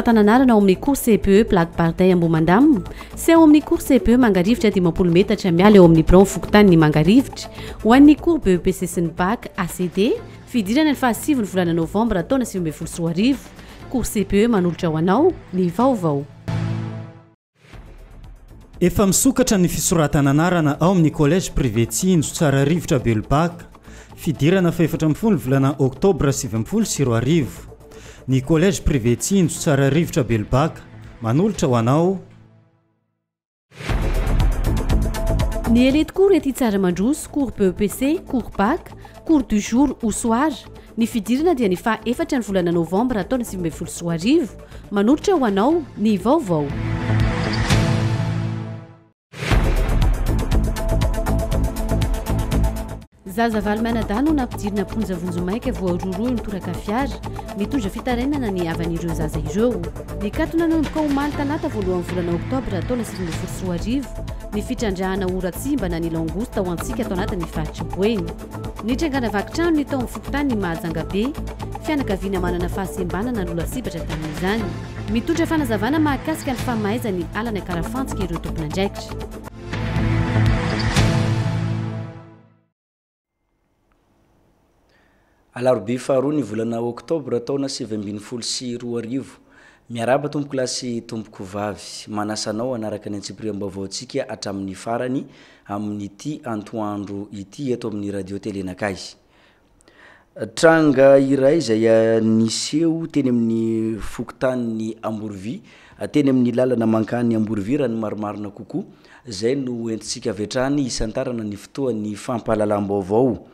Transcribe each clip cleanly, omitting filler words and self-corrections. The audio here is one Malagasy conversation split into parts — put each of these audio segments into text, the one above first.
Tananarana ao amin'ny cours CPE plaque Bardey Amboumandam, sy ao amin'ny cours CPE Mangarivitra 10 metatra miala eo amin'ny Bron Fokontany ny Mangarivitra, ho an'ny cours BEPC sy ny BAC ACD, fidirana ny fahasivy ny volana Novambra taona 2024, cours CPE manolotra ho anao ny vaovao. Efa misokatra ny fisoratananarana ao amin'ny collège privé Tsinjo Tsararivitra Belbaka, fidirana fa 14 volana Oktobra 2024. Ny collège privé Tsinjo Tsararivitra Belbaka manolotra ho anao. Ny élèves cours ety Tsaramandroso, cours BEPC, cours BAC, cours du jour ou soir. Ny fidirana dia ny faha 4 ny volana Novambra taona 2024, manolotra ho anao ny vaovao. Zazavaly manadano nampidirina ponja vonjomaika voaroroy ny toraka fiara, mitondra fitarainana ny havan'ireo zaza ireo. Ny katona nanomboka omaly talata voalohan'ny volana Oktobra taona 2024, ny fitrandrahana oratsimba na ny langosta ho antsika tao anatin'ny faritry Boeny. Ny trangana vakitrano ny tao amin'ny Fokotany ny Mahajangabe, fianakaviana manana fahasembanana lolasibatra tamin'izany. Mitondra fanazavana mahakasika ny famahaizany alana karafantsika ireo tompon'andraikitra. Alarobia faharoa ny volana Oktobra taona 2024, miaraba tompoko kilasy tompoko vavy, manasanao anaraka ny antsipriam-baovaontsika hatramin'ny farany amin'ity antoandro ity eto amin'ny radio telenakay. Tranga iray izay niseho teny amin'ny Fokontany Amborovy, teny amin'ny lalana mankany Amborovy raha ny marimarina kokoa, izay no entintsika vetrany isantarana ny fotoan'ny fampahalalam-baovao.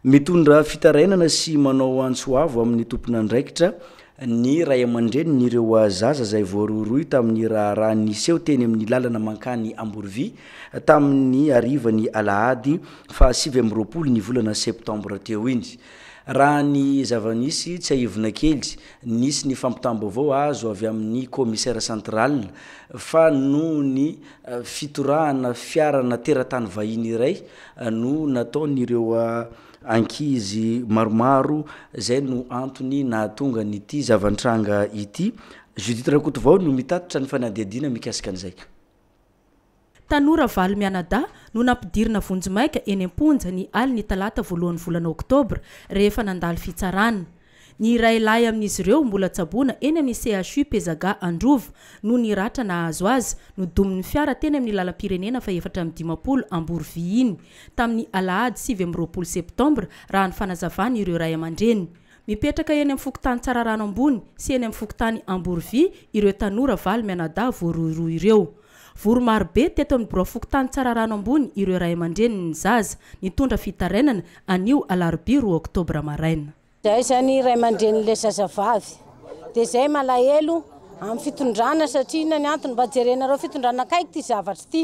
Mitondra fitarainana sy manao antsoavo amin'ny tompon'andraikitra ny ray aman-dreny n'ireo zaza izay voaroroy tamin'ny raha niseho teny amin'ny lalana mankany Amborovy tamin'ny arivany Alahady fa 20 ny volana Septambra teo iny. Raha ny zavanisy tsy aivona kely, nisy ny fampitam-baovao azo avy amin'ny commissaire central fa noho ny fitorahana fiarana teratany vahiny iray no nataon'ireo ankizy maromaro izay no antony nahatonga n'ity zavantranga ity. Judith Rakotovao no mitatitra ny fanadihadiana mikasika an'izay. Tanora Valy Mianada no nampidirina vonjomaika eny am-ponja ny aliny talata voalohan'ny volana Oktobra rehefa nandalo fitsarana. Ny iray lahy amin'izy ireo mbola tsaboana eny amin'ny CHU Pezaga Androva no niratra nahazo azy no domin'ny fiara teny amin'ny lalam-pirenena fa 450 Amborovy iny tamin'ny Alahady 20 Septambra raha ny fanazavana ireo ray aman-dreny. Mipetraka eny amin'ny Fokotany Tsararano ambony sy eny amin'ny Fokotany Amborovy ireo tanora Valy Mianada voaroiroy ireo. Voro marobe teto amin'ny Bron Fokotany Tsararano ambony ireo ray aman-dreny ny zaza nitondra fitarainana anio Alarobia 2 Oktobra maraina. Zay zany ray aman-dren'le zazavavy. Dia zay malahelo amin'ny fitondrana satria ny antony mba jerenareo fitondrana akaiky ty zavatra ty.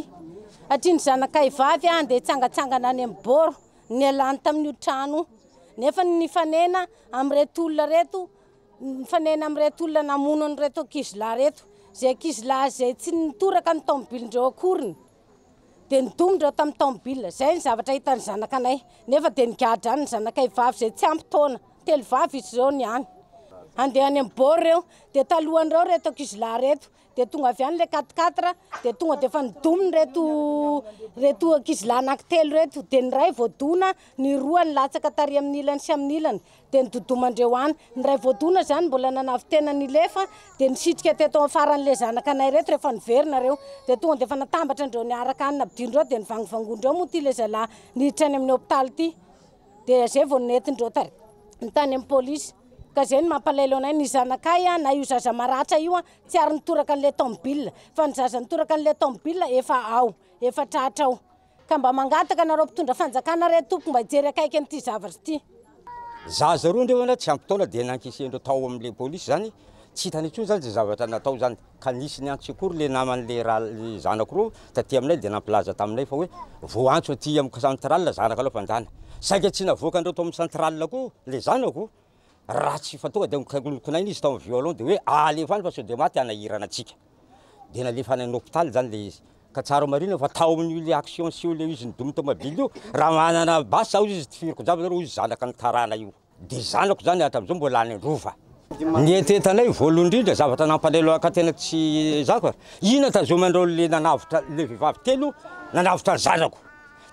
Satria ny zanakay vavy dia tsangatsangana any amin'ny boro ny alany tamin'io trano. Nefa ny fanena amin'reto olona reto, fanena amin'reto olona namono an'ireto ankizilahy reto. Zay ankizilahy zay tsy nitoraka ny taomobilindreo akoriny. Dia nidomindreo tamin'ny taomobila. Zay ny zavatra hitan'ny zanakanay. Nefa dia nigadra any ny zanakay vavy zay tsy ampy taona. Telo vavy izy ireo ny any. Andeha any amin'ny boro reo, dia talohan'ireo reto ankizilahy reto. Dia tonga avy any le 4x4, dia tonga dia efa nidominy reto ankizilahy anankitelo reto. Dia ny ray voadona, ny roa nilatsaka tary amin'ny ilany sy amin'ny ilany. Dia nidodomandreo any. Ny ray voadona zany mbola nanavitena nilefa, dia nisitrika teto afaran'le zanakanay reto rehefa niverina reo. Dia tonga dia efa natambatra andreo niaraka any nabidindreo dia nivangivangondreo moa ty le zalahy niditra any amin'ny hôpitaly ty. Dia zay vao netindreo tary tany amin'ny polisy. Ka zay ny mampalahelo anay ny zanakay na io zaza maratra io tsy ary nitoraka an'le taomobila, fa ny zaza nitoraka an'le taomobila efa ao, efa tratra ao. Ka mba mangataka nareo mpitondra fanjakana reto tompoko mba hijery akaiky an'ity zavatra ty. Zaza roa ndreo tsy ampy taona dia nankisendreo tao amin'le polisy zany, tsy hitany intsony zany zay zavatra natao zany. Ka nisy ny antsekory le naman'le raha zanako roa taty aminay dia nampilaza taminay fa hoe vao antso aty amin'ny central zanaka aloha fanjana. Saika tsy navoaka andreo tao amin'ny central koa le zanako. Raha tsy fa tonga dia nikonay izy tao amin'ny violon dia hoe alefany fa sao dia maty anahirana antsika. Dia nalefany amin'ny hôpitaly zany le izy. Ka tsara marina fa tao amin'io action sy io le izy nidomy tomobily io raha manana basa aho izy tifiriko java izy zanaka ny tarana io. Dia zanako zany hatramin'izao mbola any Androva. ny etetanay voalohany indrindra zavatra nampalelo akatena tsy zako ina tazomandreo le nanavitra le vehivavy telo nanavitra ny zanako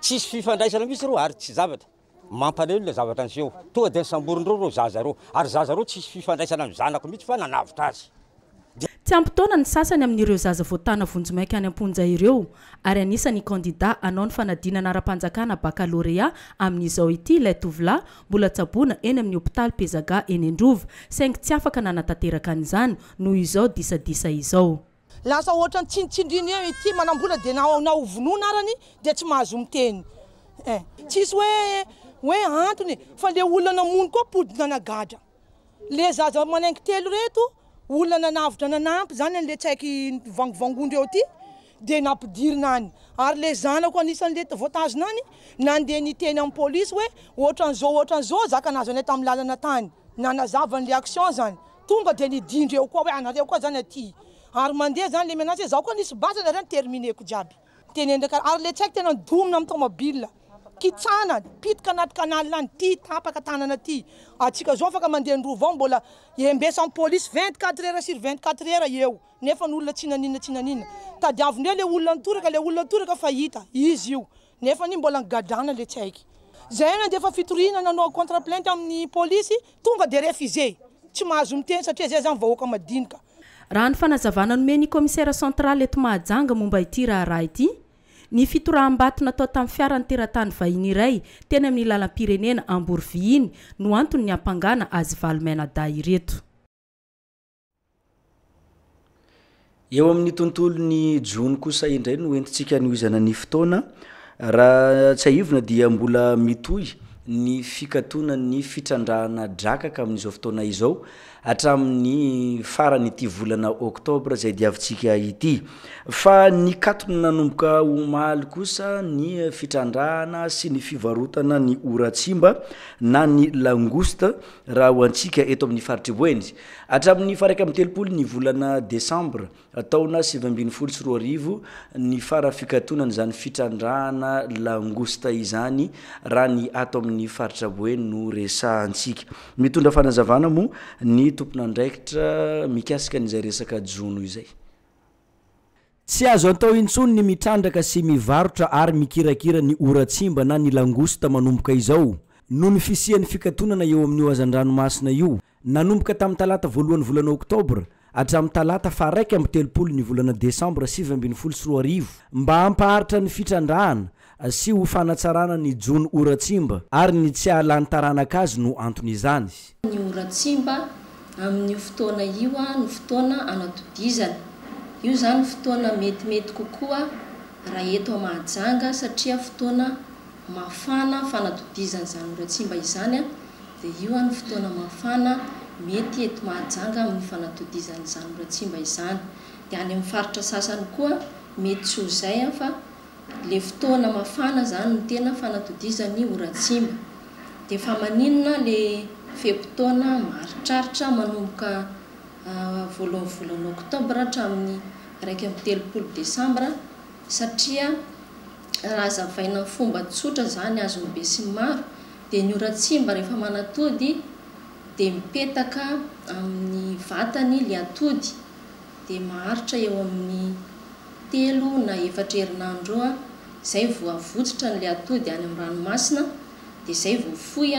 tsisy fifandraisana misy reo ary tsy zavatra mampalelo le zavatra an'izeo tonga dia samborindreo reo zaza reo ary zaza reo tsisy fifandraisana amin'ny zanako mihitsy fa nanavitra azy. Tsy ampitoana ny sasany amin'ireo zaza voatana vonjimaiky any amponja ireo ary anisany kandida anao ny fanadinana ara-panjakana bakalorea amin'izao ity ilay tovolahy mbola tsaboana eny amin'ny hopitaly Pezaga eny Androva saingy tsy afaka nanatanteraka an'izany noho izao disadisa izao. Lasa ohatra ny tsindriny eo ity manambola dia na ovonona arany dia tsy mahazo miteny. Tsisy hoe antony fa le olona namono koa podina nagadra. Le zaza manaingy telo reto olona nanavitra nanampy zany le tsaiky vangongondreo ty dia nampidirina any ary le zanako anisan'le voatazona any nandeha niteny amin'ny polisy hoe ohatran'izao zaka nazo anay tamin'ny lalana tany nanazava ny action zany tonga dia nidindreo koa hoe anareo koa zany aty ary mandeha zany le menace zaho koa nisy basana zany termineko jiaby tenendaka ary le tsaiky tena domina amin'ny tomobile kitsana pitika anaty kanaly lany ty tapaka tanana ty atsika zao afaka mandeha Androva ao mbola embesa police 24 heures sur 24 heures eo nefa ny olona tsinanina tadiavindreo le olona nitoraka fa hita izy io nefa ny mbola ngadrana le tsaiky zay na dia fa fitorina nanao contre plainte amin'ny police tonga dia refusé tsy mahazo miteny satria zay zany vahoaka madinika. Raha ny fanazavana nomeny commissaire central eto Mahajanga momba ity raha ity ny fitoram-bato natao tamin'ny fiaran'ny teratany vahiny iray teny amin'ny lalam-pirenena Amborovy iny no antony ny ampangana azy Valmenada ireto. Eo amin'ny tontolon'ny jony kosa indray no entintsika noizana ny fotoana raha tsy aivona dia mbola mitoy ny fikatonan'ny fitrandrahana drakaka amin'izao fotoana izao hatramin'ny farany ity volana oktobra zay diavintsika ity fa ny katona nanomboka omaly kosa ny fitrandrahana sy ny fivarotana ny oratsimba na ny langouste raha ho antsika eto amin'ny faritry Boeny hatramin'ny faraka amin'ny telopolo ny volana desambra taona 2024 ny fara fikatonana zany fitrandrahana langouste izany raha ny ato amin'ny faritra Boeny no resahantsika mitondra fanazavana mo ny tompon'andraikitra mikasika n'izay resaka jono izay. Tsy azo atao intsony ny mitrandraka sy mivarotra ary mikirakira ny oratsimba na ny langouste manomboka izao no ny fisian'ny fikatonana eo amin'ny oazan-dranomasina io nanomboka tamin'ny talata voalohany volana oktobra hatramin'ny talata faha 1 ny volana desambra 2024 mba hampaharitra ny fitrandrahana sy ho fanatsarana ny jono oratsimba ary ny tsy hahalany taranaka azy no antony izany. Ny oratsimba amin'ny fotoana io ny fotoana anatodizana io zany fotoana metimety kokoa raha eto Mahajanga satria fotoana mafana fanatodizana zany oratsimba izany dia io ny fotoana mafana mety eto Mahajanga amin'ny fanatodizana zany oratsimba izany dia any amin'ny faritra sasany koa mety tsy ho zay fa le fotoana mafana zany no tena fanatodizany oratsimba dia fa maninona le fepotona maritraritra manomboka voalohany volana oktobra hatramin'ny 1 desambra satria raha zavaina fomba tsotra zany azony be sy maro dia ny oratsimba rehefa manatody dia mipetaka amin'ny vatany le atody dia maharitra eo amin'ny 3 na 4 herinandro zay vao avotsitra ny le atody any amin'ny ranomasina dia zay vao foy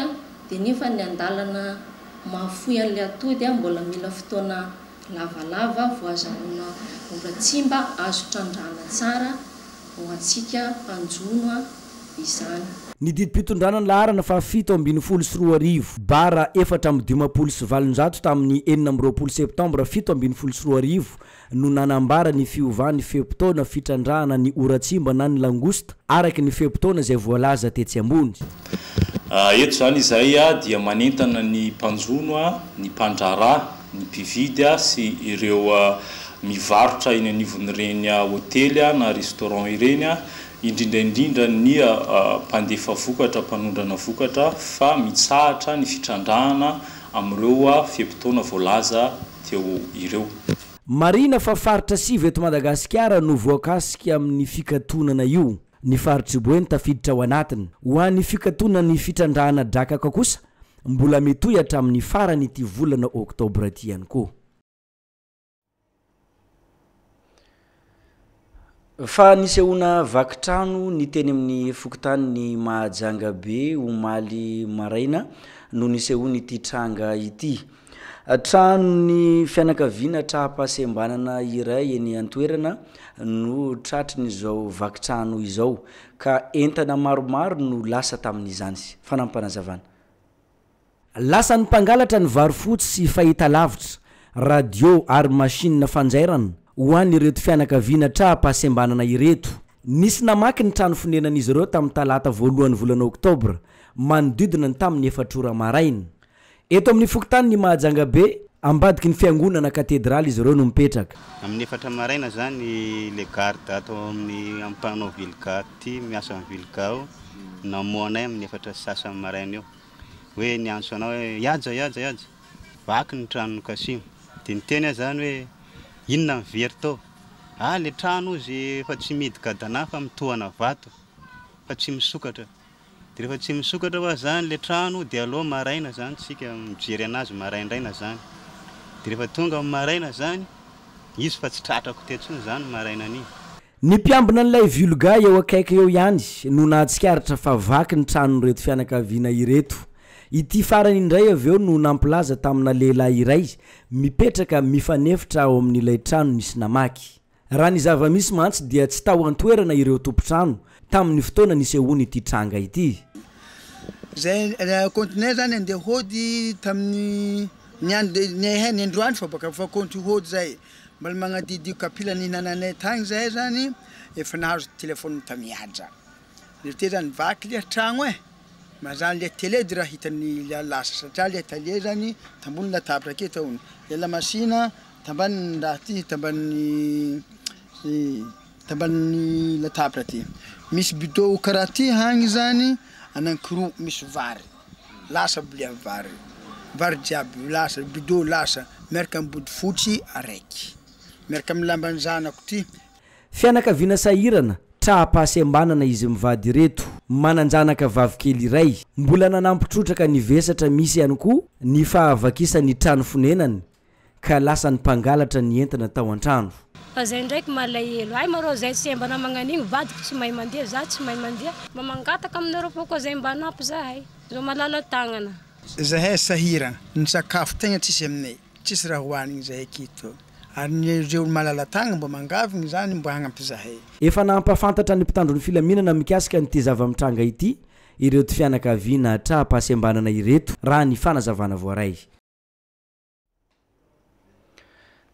dia nefa ny andalana mahafoy an'le atody mbola mila fotoana lavalava vao azahoana oratsimba azo trandrahana tsara ho antsika mpanjono izany. Ny didim-pitondrana ny laharana fa 724 bara 427 tamin'ny 4 septambra 724 no nanambara ny fiovany fepotona fitrandrahana ny oratsimba na ny langouste araky ny fepotona zay voalaza tetsy ambony. Eto zany izay dia manentana ny mpanjono ny mpandrara ny mpividy sy ireo mivarotra eny anivon'ireny hotely na restaurant ireny indrindra ny mpandefa vokatra mpanondrana vokatra fa mitsahatra ny fitrandrahana amin'ireo fepotona voalaza teo ireo. Marina fa faritra sivy eto Madagasikara no voakasika amin'ny fikatonana io ny faritry Boeny tafiditra ao anatiny ho an'ny fikatonany fitrandrahana drakaka kosa mbola metoyatra amin'ny farany ity volana oktobra ty ihany koa. Fa nisehoana vakitrano ny teny amin'ny fokotany ny Mahajanga be omaly maraina no nisehoany ity tranga ity. Trano ny fianakaviana trahampahasembanana iray eny Antoerana no tratrin'izao vakitrano izao ka entana maromaro no lasa tamin'izany. Fanampanazavana. Lasa ny mpangalatra ny vary fotsy sy fahita lavitra, radio ary machine fanjairana ho an'ireto fianakaviana trahampahasembanana ireto. Nisy namaky ny trano fonenan'izy ireo tamin'ny talata voalohan'ny volana oktobra manodidina ny tamin'ny 4 ora maraina. Eto amin'ny fokotany ny Mahajanga be ambadiky ny fiangonana katedraly izy ireo no mipetraka. Amin'ny 4 maraina zany le garde ato amin'ny ampanao vilka ty miasa amin'ny vilka namoanay amin'ny 4 sasa maraina eo. Hoe niantso anao hoe yaja vaky ny trano kasimo. Dia niteny zany hoe inona ny very tao? Le trano izy fa tsy midika dana fa mitohana vato fa tsy misokatra. Dia rehefa tsy misokatra fa zany le trano dia aloha maraina zany tsika mijery anazy maraindraina zany. Dia rehefa tonga amin'ny maraina zany izy fa tsy tratrako tetsony zany maraina an'iny. Ny mpiambina n'ilay vulga eo akaiky eo ihany no nahatsikaritra fa vaky ny trano reto fianakaviana ireto. Ity farany indray avy eo no nampilaza tamina lehilahy iray mipetraka mifanefitra ao amin'ilay trano nisy namaky. Raha ny zava-misy mantsy dia tsy tao antoerana ireo tompo-trano tamin'ny fotoana nisehoany ity tranga ity. Zay kontinay zany andeha hody tamin'ny ny androany fa baka fa konti hody zay mbola magnadidy kapila ny nananay tagny zay zany efa nahazo telefôny tamihaja. Te zany vaky le tragno mazany le télé de raha hitany lasa satria le télé zany tambony latabatra ake taony. Le masina tambany raha ty tambany latabatra ty. Misy bidô karaha ty hagny zany anankiroa misy vary. Lasa blia vary. Vary jiaby lasa bidô lasa miaraka amin'ny body fotsy araiky. Miaraka amin'ny lamban'ny zanako ty. Fianakaviana sahirana trahampahasembanana izy mivady reto mananjanaka vavikely iray mbola nanampitrotraka ny vesatra misy ihany koa ny fahavakisany trano fonenany ka lasa ny mpangalatra ny entana tao an-trano. Fa zay ndraiky malahelo ay marô zay sembana magnan'igny vadiko tsy mahay mandeha za tsy mahay mandeha mba mangataka aminareo poko zay mba anampy zahay zo malala tagnana. Zahay sahirana ny sakafo tegna tsisy aminay tsisy raha hoanigny zahay kito. Ary reo malala tagna mba mangavigny zany mba hagnampy zahay. Efa nampafantatra ny mpitandron'ny filaminana mikasika n'ity zava-mitranga ity ireto fianakaviana trahampahasembanana ireto raha ny fanazavana voaray.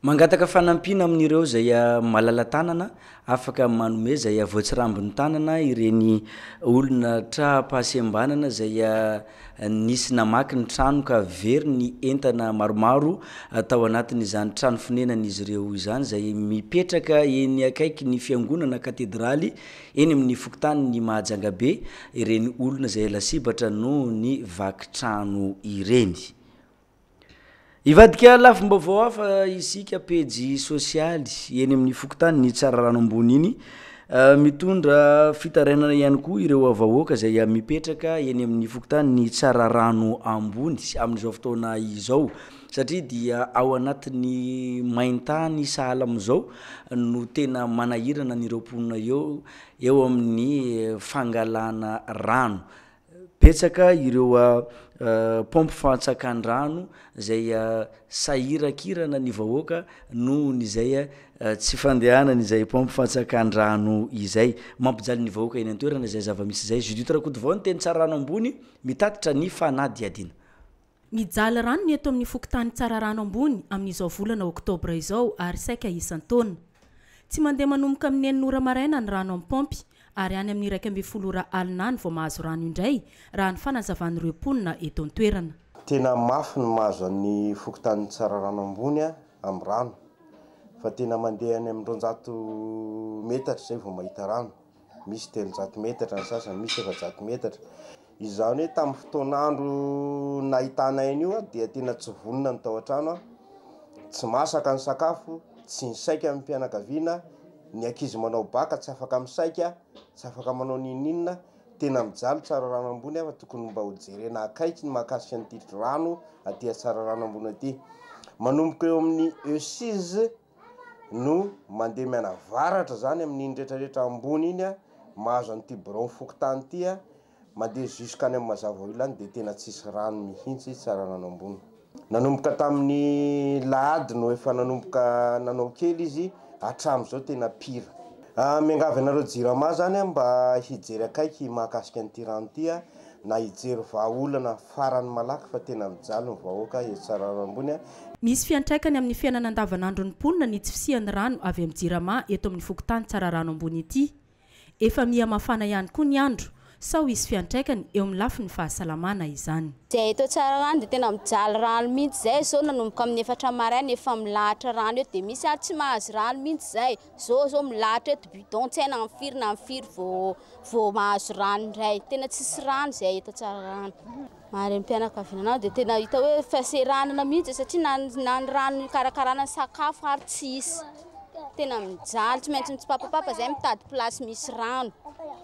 Mangataka fanampiana amin'ireo zay malala tanana afaka manome zay voatsirambiny tanana ireny olona trahampahasembanana zay nisy namaky ny trano ka very ny entana maromaro tao anatin'izany trano fonenan'izy ireo izany zay mipetraka eny akaiky ny fiangonana katedraly eny amin'ny fokotany ny Mahajanga be ireny olona zay lasibatra no ny vakitrano ireny. Ivadika lafim-baovao hafa isika pejy sosialy eny amin'ny fokotany ny tsara rano ambony iny mitondra fitarainana ihany koa ireo vahoaka zay mipetraka eny amin'ny fokotany ny tsara rano ambony amin'izao fotoana izao satria dia ao anatin'ny maintany sahala am'izao no tena manahirana n'ireo mponina eo amin'ny fangalana rano. Petsaka ireo pompe fatsakan-drano zay sahirakirana ny vahoaka no nizay tsy fandehanana izay pompe fatsakan-drano izay mampijaly ny vahoaka eny an-toerana zay zava-misy zay Judith Rakotovao ny teny tsara rano ambony mitatitra ny fanadiadiana. Mijaly rano ny eto amin'ny fokotany tsara rano ambony amin'izao volana oktobra izao ary saika isan-taona. Tsy mandeha manomboka amin'ny 9 ora maraina ny rano amin'ny pompy ary any amin'ny 12 ora alina ny vao mahazo rano indray raha ny fanazavan'ireo mponina eto an-toerana. Tena mafy ny mahazo ny fokotany tsara rano ambony amin'ny rano fa tena mandeha any amin'ny 200 metatra zay vao mahita rano. Misy 300 metatra ny sasany, misy 700 metatra. Izany hoe tamin'ny fotoan'andro nahitanay an'io dia tena tsy vonona ny tao an-trano, tsy masaka ny sakafo, tsy nisaika amin'ny mpianakaviana, ny ankizy manao baka tsy afaka misaika, tsy afaka manao ninninna, tena mijaly tsara rano ambony afa tokony mba hojerena akaiky ny mahakasika nyity rano aty tsara rano ambony aty. Manomboka eo amin'ny E6 no mandeha miana varatra zany amin'ny rehetrarehetra ambony iny a mahazo an'ity bron fokotany ity a mandeha juskany amin'ny mazava ilany de tena tsisy rano mihitsy tsara rano ambony. Nanomboka tamin'ny lahady no efa nanomboka nanao kely izy hatram'izao tena pira. Miangavy anareo jirama zany mba hijery akaiky mahakasika an'ity rano ity a na hijery vahaolana farany malaky fa tena mijaly ny vahoaka tsara rano ambony. Misy fiantraikany amin'ny fiainana andavanandro ny mponina ny tsy fisian'ny rano avy amin'ny jirama eto amin'ny fokotany tsara rano ambony ity. Efa miha mafana ihany koa ny andro, sao hisy fiantraikany eo amin'ny lafiny fahasalamana izany. Zay eto tsara rano dia tena mijaly rano mihitsy zay, zao nanomboka amin'ny 4 maraina efa milahatra rano eo, dia misy ary tsy mahazo rano mihitsy zay. Zao milahatra eto bidon tsaina na mifiry vao mahazo rano indray. Tena tsisy rano zay eto tsara rano. Mary mpianakavinanao dia tena hita hoe fahaseranana mihitsy satria na ny rano karakarana sakafo ary tsisy. Tena mijaly tsy maintsy mitsipapapapa zay mitady plasy misy rano.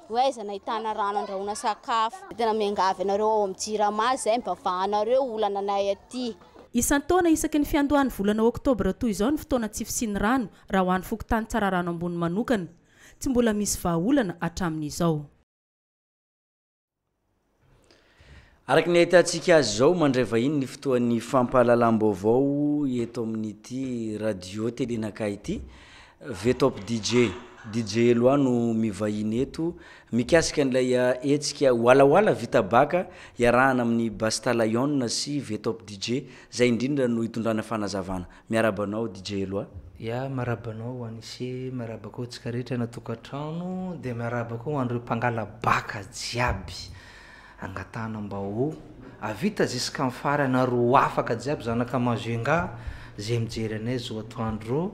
Hoaiza nahitana rano andrahoana sakafo. Tena miangavy anareo ao amin'ny jirama zay mbavahanareo olananay aty. Isan-taona isaky ny fiandohan'ny volana Oktobra toy izao ny fotoana tsy fisian'ny rano raha ho an'ny fokotany tsara rano ambony manokana. Tsy mbola misy vahaolana hatramin'izao. Araky ny ahitantsika azy zao mandray vahiny ny fotoan'ny fampahalalam-baovao eto amin'ity radio telenakay ity Vetop DJ loa no mivahiny eto mikasika an'ilay etsika walawala vita baka iarahana amin'ny Bastalayon sy Vetop DJ zay indrindra no hitondrana fanazavana. Miarabanao DJ loa. Ya marabanao anise marabako tsika rehetra natokatrano dia marabako andreo mpangala baka jiaby angatana mba ho avita ziska mifarana roa afaka jiaby zanaka mazenga zay mijery anay zao atoandro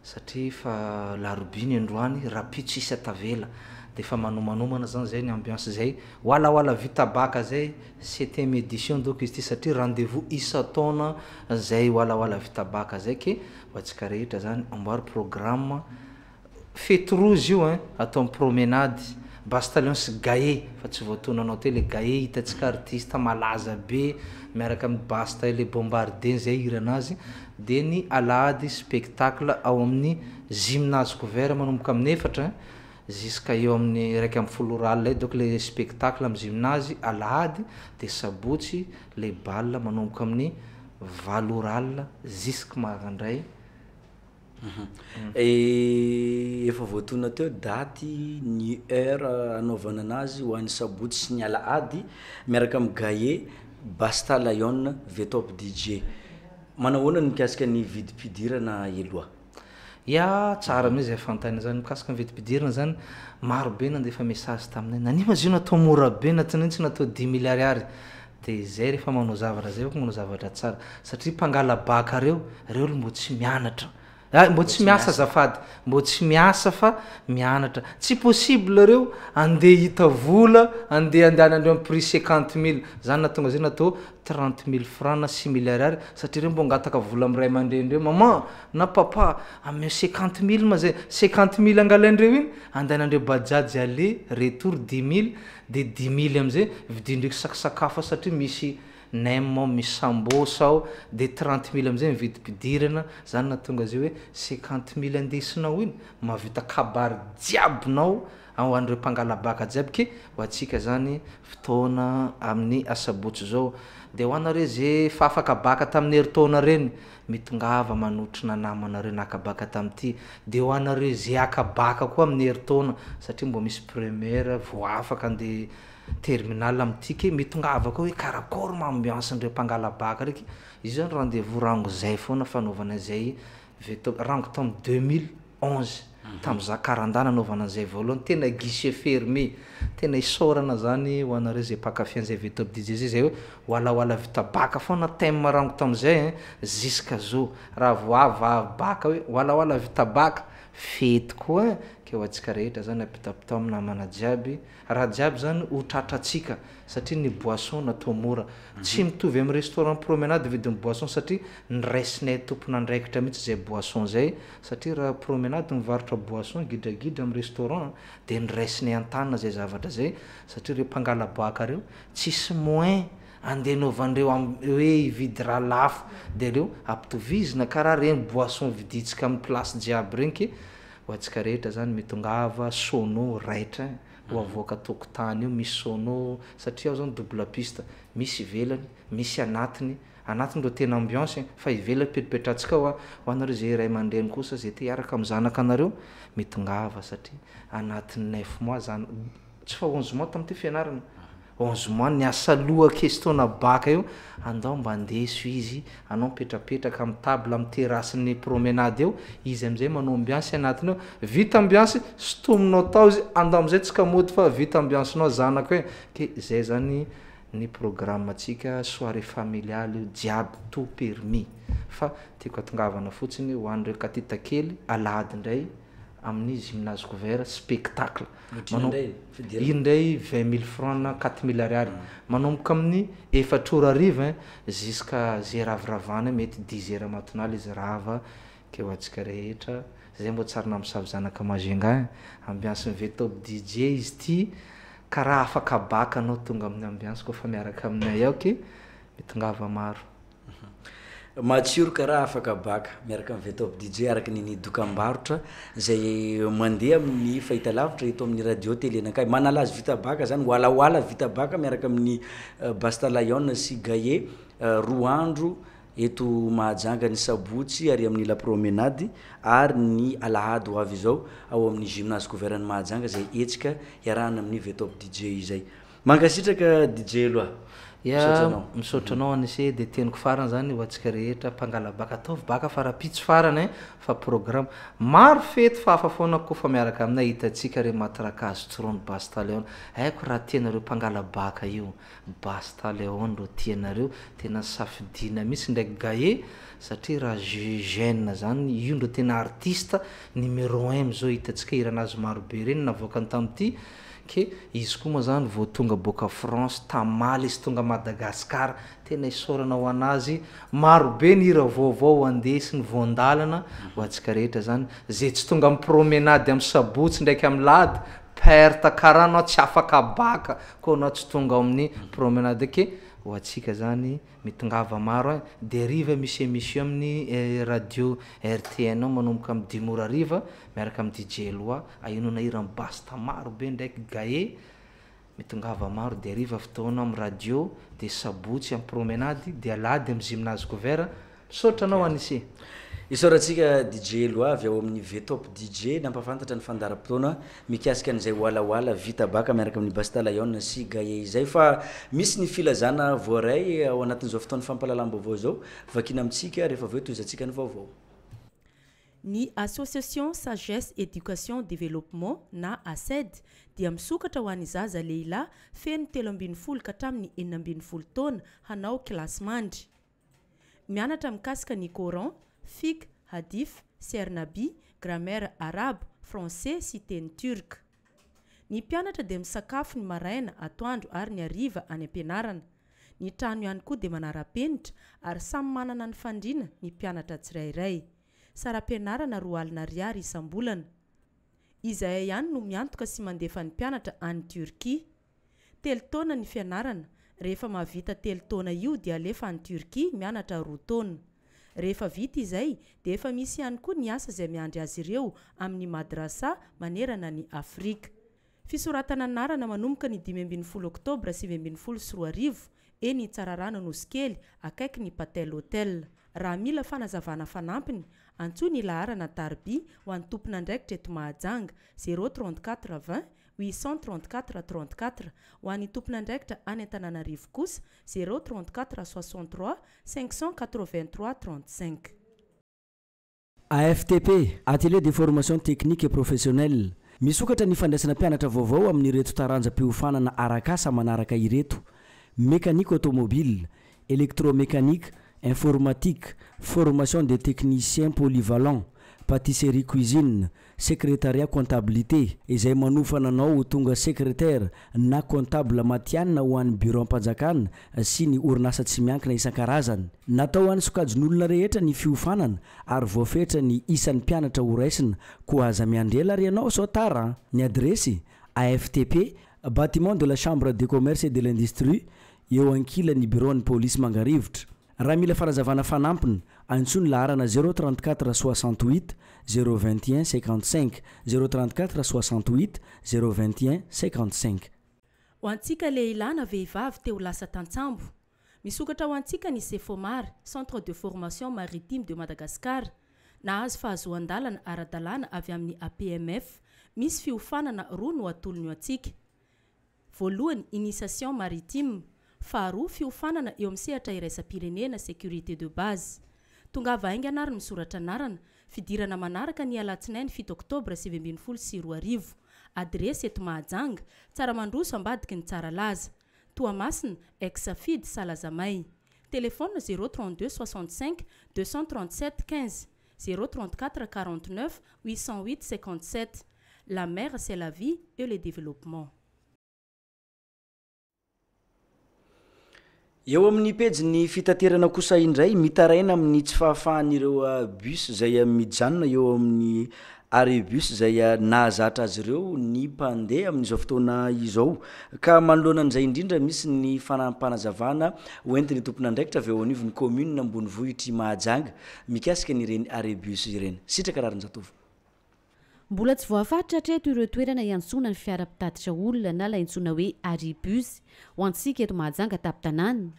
satria fa larobiny androany rapitso isa tavela dia fa manomanomana zany zay ny ambiance zay walawala vita baka zay 7e édition donc izy ty satria rendez-vous isa-taona zay walawala vita baka zay ke vatsika rehetra zany amboary programme fety rozy io atao amin'ny promenade Bastalion sy Gaé fa tsy voatonanao te le Gaé hitatsika artiste malaza be miaraka amin'ny Basta le Bombardé zay iranazy dia ny alahady spectacle ao amin'ny gymnase couvert manomboka amin'ny 4 jusqu'à eo amin'ny raiky amin'ny 10 ralina donc le spectacle amin'ny gymnase alahady dia sabotsy le balle manomboka amin'ny 20 ralina jusqu'à marandray. Efa voatona teo daty ny heure anaovana anazy ho an'ny sabotsy sy ny alahady miaraka amin'ny Gaé Bastalayon Vetop DJ. Manahoana ny mikasika ny vidim-pidirana eloa? Ya tsara mihitsy zay fantany zany mikasika ny vidim-pidirana zany maro be nandefa message taminay nanima zio natao mora be natinitsy natao 10 000 ariary dia zay rehefa manao zavatra zay manao zavatra tsara satria mpangala baka reo mbo tsy mianatra. Mbo tsy miasa zafady, mbo tsy miasa fa mianatra. Tsy possible reo andeha hita vola, andeha andehanandreo amin'ny prix 50 000 zany natonga zay natao 30 000 francs na 6 000 ariary satria reo mbo angataka vola amin'ny ray aman-drenireo maman na papa ame 50 000 ma zay 50 000 angalaindreo iny andehanandreo bajaj aller retour 10 000 dia 10 000 amizay vidindreo sakasakafo satria misy nem misy sambosa ao dia 30 000 amizay mividim-pidirana zany natonga zay hoe 50 000 andesinao iny mahavita kabary jiabinao ao an'ireo mpangala baka jiaby ke ho atsika zany fotoana amin'ny asabotsy zao dia ho anareo zay fa afaka baka tamin'ny herintaona reny mitongava manotrina namanareo nakabaka tamin'ity dia ho anareo zay akabaka koa amin'ny herintaona satria mbo misy première vo afaka andeha terminal am'ty mitongava koa hoe karakory mambiance ndreo mpangala baka reky izy zany rendez-vous rango zay foana fanaovana zay rango tamin'ny 2011 tamin'za karandana anaovana zay voalohany tena guichet fermé tena isorana zany ho anareo zay mpakafian'izay Vetop DJ zay hoe walawala vita baka foana thème rango tamin'izay jusqu'à zo raha voava baka hoe walawala vita baka fety koa ke ho atsika rehetra zany apitapitao amin'ny namana jiaby raha jiaby zany ho tratratsika satria ny boisson natao mora tsy mitovy amin'ny restaurant promenade vidin'ny boisson satria nyraisinay tompona andraikitra mihitsy zay boisson zay satria raha promenade mivarotra boisson gidragidra amin'ny restaurant dia nyraisiny an-tanina zay zavatra zay satria reo mpangala baka reo tsisy moin andehanaovandreo hoe hividy raha lafo dia reo ampitovizina karaha reny boisson viditsika amin'ny place jiaby regny ke ho antsika rehetra zany mitongava sono raitra ho avoaka tokotany io misy sono satria ao zany double piste misy ivelany misy anatiny ro tena ambiance fa ivelany petripetratsika ao ho anareo zay ray aman-dreny kosa zay te hiaraka amin'ny zanaka anareo mitongava satria anatin'ny 9 mois zany tsy fa 11 mois tamin'ity fianarana 11 mois ny asa loha questionna baka io andao mba andeso izy anao mipetrapetraka amin'ny table amin'ny terasiny promenade eo izy am'izay manao ambiance anatiny eo vita ambiance stominao tao izy andao am'izay tsika mody fa vita ambiance-nao zanaka hoe ke zay zany ny programme atsika soirée familiale io jiaby tout permis fa tiako atongavana fotsiny ho an'ireo katita kely alady indray amin'ny gymnase couvert spectacle indray 20 000 francs na 4 000 ariary manomboka amin'ny 4 ora ariva jusqu'à zay raviravana mety 10 heures matinale izy rava ke ho antsika rehetra zay mbo tsarina misavy zanaka mazenga ambiance vetop DJ izy ty karaha afaka baka anao tonga amin'ny ambiance koa fa miaraka aminay ao ke mitongava maro matsiro karaha afaka baka miaraka amin'ny vetop DJ araka ny dokam-barotra zay mandeha amin'ny fahitalavitra eto amin'ny radio télé nakay manalazy vita baka zany walahoala vita baka miaraka amin'ny Bastalayon sy Gaye roa andro eto Mahajanga ny sabotsy ary amin'ny la promenade ary ny alahady ho avy izao ao amin'ny gymnase couvert ny Mahajanga zay etsika iarahana amin'ny vetop DJ zay mankasitraka DJ loa ya misaotra anao anisy dia teniko farany zany ho antsika rehetra mpangala baka ataovy baka farapitso farany fa programme maro fety fa hafa foana koa fa miaraka aminay hitantsika re matrakazo trône Bastaleon haiko raha tianareo mpangala baka io Bastaleon ro tianareo tena safidina mihitsy ndraiky Gaye satria raha jeune zany io ndro tena artiste numéro 1 am'izao hitantsika iranazy marobe reny navoakany tamin'ity ke izy koa moa zany vao tonga boka France tamaly izy tonga Madagascar tena isorana ho anazy marobe ny hira vaovao andesiny voandalana ho antsika rehetra zany zay tsy tonga amin'ny promenade amin'ny sabotsy ndraiky amin'ny lady perte karaha anao tsy afaka baka koa anao tsy tonga amin'ny promenade ke ho antsika zany mitongava maro dia riva misy émission amin'ny radio RTN ao manomboka amin'ny 10 mora riva miaraka amin'ny DJ Loa ahinona hira basta maro be ndraiky Gaye mitongava maro dia riva fotoana amin'ny radio dia sabotsy amin'ny promenade dia alady amin'ny gymnase couvert misaotra anao anisy isaorantsika DJ Loa avy ao amin'ny vetop DJ nampafantatra ny fandaram-potoana mikasika an'izay walahoala vita baka miaraka amin'ny Bastalayon sy Gaye izay fa misy ny filazana voaray ao anatin'izao fotoana fampalalam-baovao zao vakina amintsika rehefa avy eo toizantsika ny vaovao. Ny association Sagesse Éducation Développement na ASED dia misokatra ho an'ny zaza lehilahy feno 13 ka hatramin'ny 14 taona hanao kilasy mandry mianatra mikasika ny Coran, fiqh, hadith, sernabi, grammaire arabe, français sy teny turc. Ny mpianatra dia misakafo ny maraina, atoandro ary ny hariva any ampianarana. Ny trano ihany koa dia manara-penitra ary samy manana ny fandriana ny mpianatra tsirairay. Sara-pianarana 2 alina ariary isam-bolana. Izahay ihany no miantoka sy mandefa ny mpianatra any Turquie. 3 taona ny fianarana, rehefa mahavita 3 taona io dia alefa any Turquie mianatra 2 taona. Rehefa vita izay dia efa misy ihany koa ny asa izay miandry azy ireo amin'ny madrasa manerana ny Afrika. Fisoratana anarana manomboka ny 15 oktobra 2024 eny Tsararano Nosikely akaiky ny Patel Hotel. Raha mila fanazavana fanampiny antsoa ny laharana Tarbi ho an'ny tompon'andraikitra eto Mahajanga 034 20 834 34 ho an'ny tompon'andraikitra any Antananarivo kosa 034 63 583 35. AFTP, Atelier de formation technique et professionnelle. Misokatra ny fandraisana mpianatra vaovao amin'ny reto taranjam-piofanana arakasa manaraka ireto: mécanique automobile, électromécanique, informatique, formation des techniciens polyvalents, patisserie cuisine, secrétariat comptabilité izay manofana anao tonga secrétaire na comptable matianina ho an'ny bureau ampanjakana sy ny orinasa tsy miankina isan-karazany. Natao ho an'ny sokajin'olona rehetra ny fiofanana ary voafetra ny isan'ny mpianatra ho raisina ko aza miandrela ary ianao sao tara. Ny adresy AFTP, bâtiment de la chambre de commerce et de l'industrie, eo ankilany bureau-ny police Mangarivotra. Raha mila farazavana fanampiny, antsoiny laharana 034 68 021 55 034 68 021 55. Ho antsika lehilahy na vehivavy teo lasa tantsambo. Misokatra ho antsika ny Sefomar, Centre de formation maritime de Madagascar, nahazo fahazoan-dalana ara-dalàna avy amin'ny APMF, misy fiofanana roa no atolony eo antsika. Voalohany, initiation maritime, faharoa fiofanana eo amin'ny sehatra iraisam-pirenena sécurité de base. Tongava haingana ary misoratra anarana, fidirana manaraka ny alatsinainy 7 oktobra 2024. Adresy eto Mahajanga, Tsaramandroso ambadiky ny Tsaralaza. Toamasina, ex-Safid Salazamay. Téléphone 032 65 237 15 034 49 808 57. La mer, c'est la vie et le développement. Eo amin'ny pejy ny fitaterana kosa indray mitaraina amin'ny tsy fahafahan'ireo bus zay mijanona eo amin'ny arrêt-bus zay nahazatra azy ireo ny mpandeha amin'izao fotoana izao. Ka manoloana an'izay indrindra misy ny fanampanazavana hoentin'ny tompon'andraikitra avy eo anivon'ny commune Ambonivohitry Mahajanga mikasika n'ireny arrêt-bus ireny. Sitraka rarin-jatovo. Mbola tsy voafaritra hatreto ireo toerana iantsona ny fiara-pitatitra olona na laintsona hoe arrêt-bus ho antsika eto Mahajanga tapin-tanàna.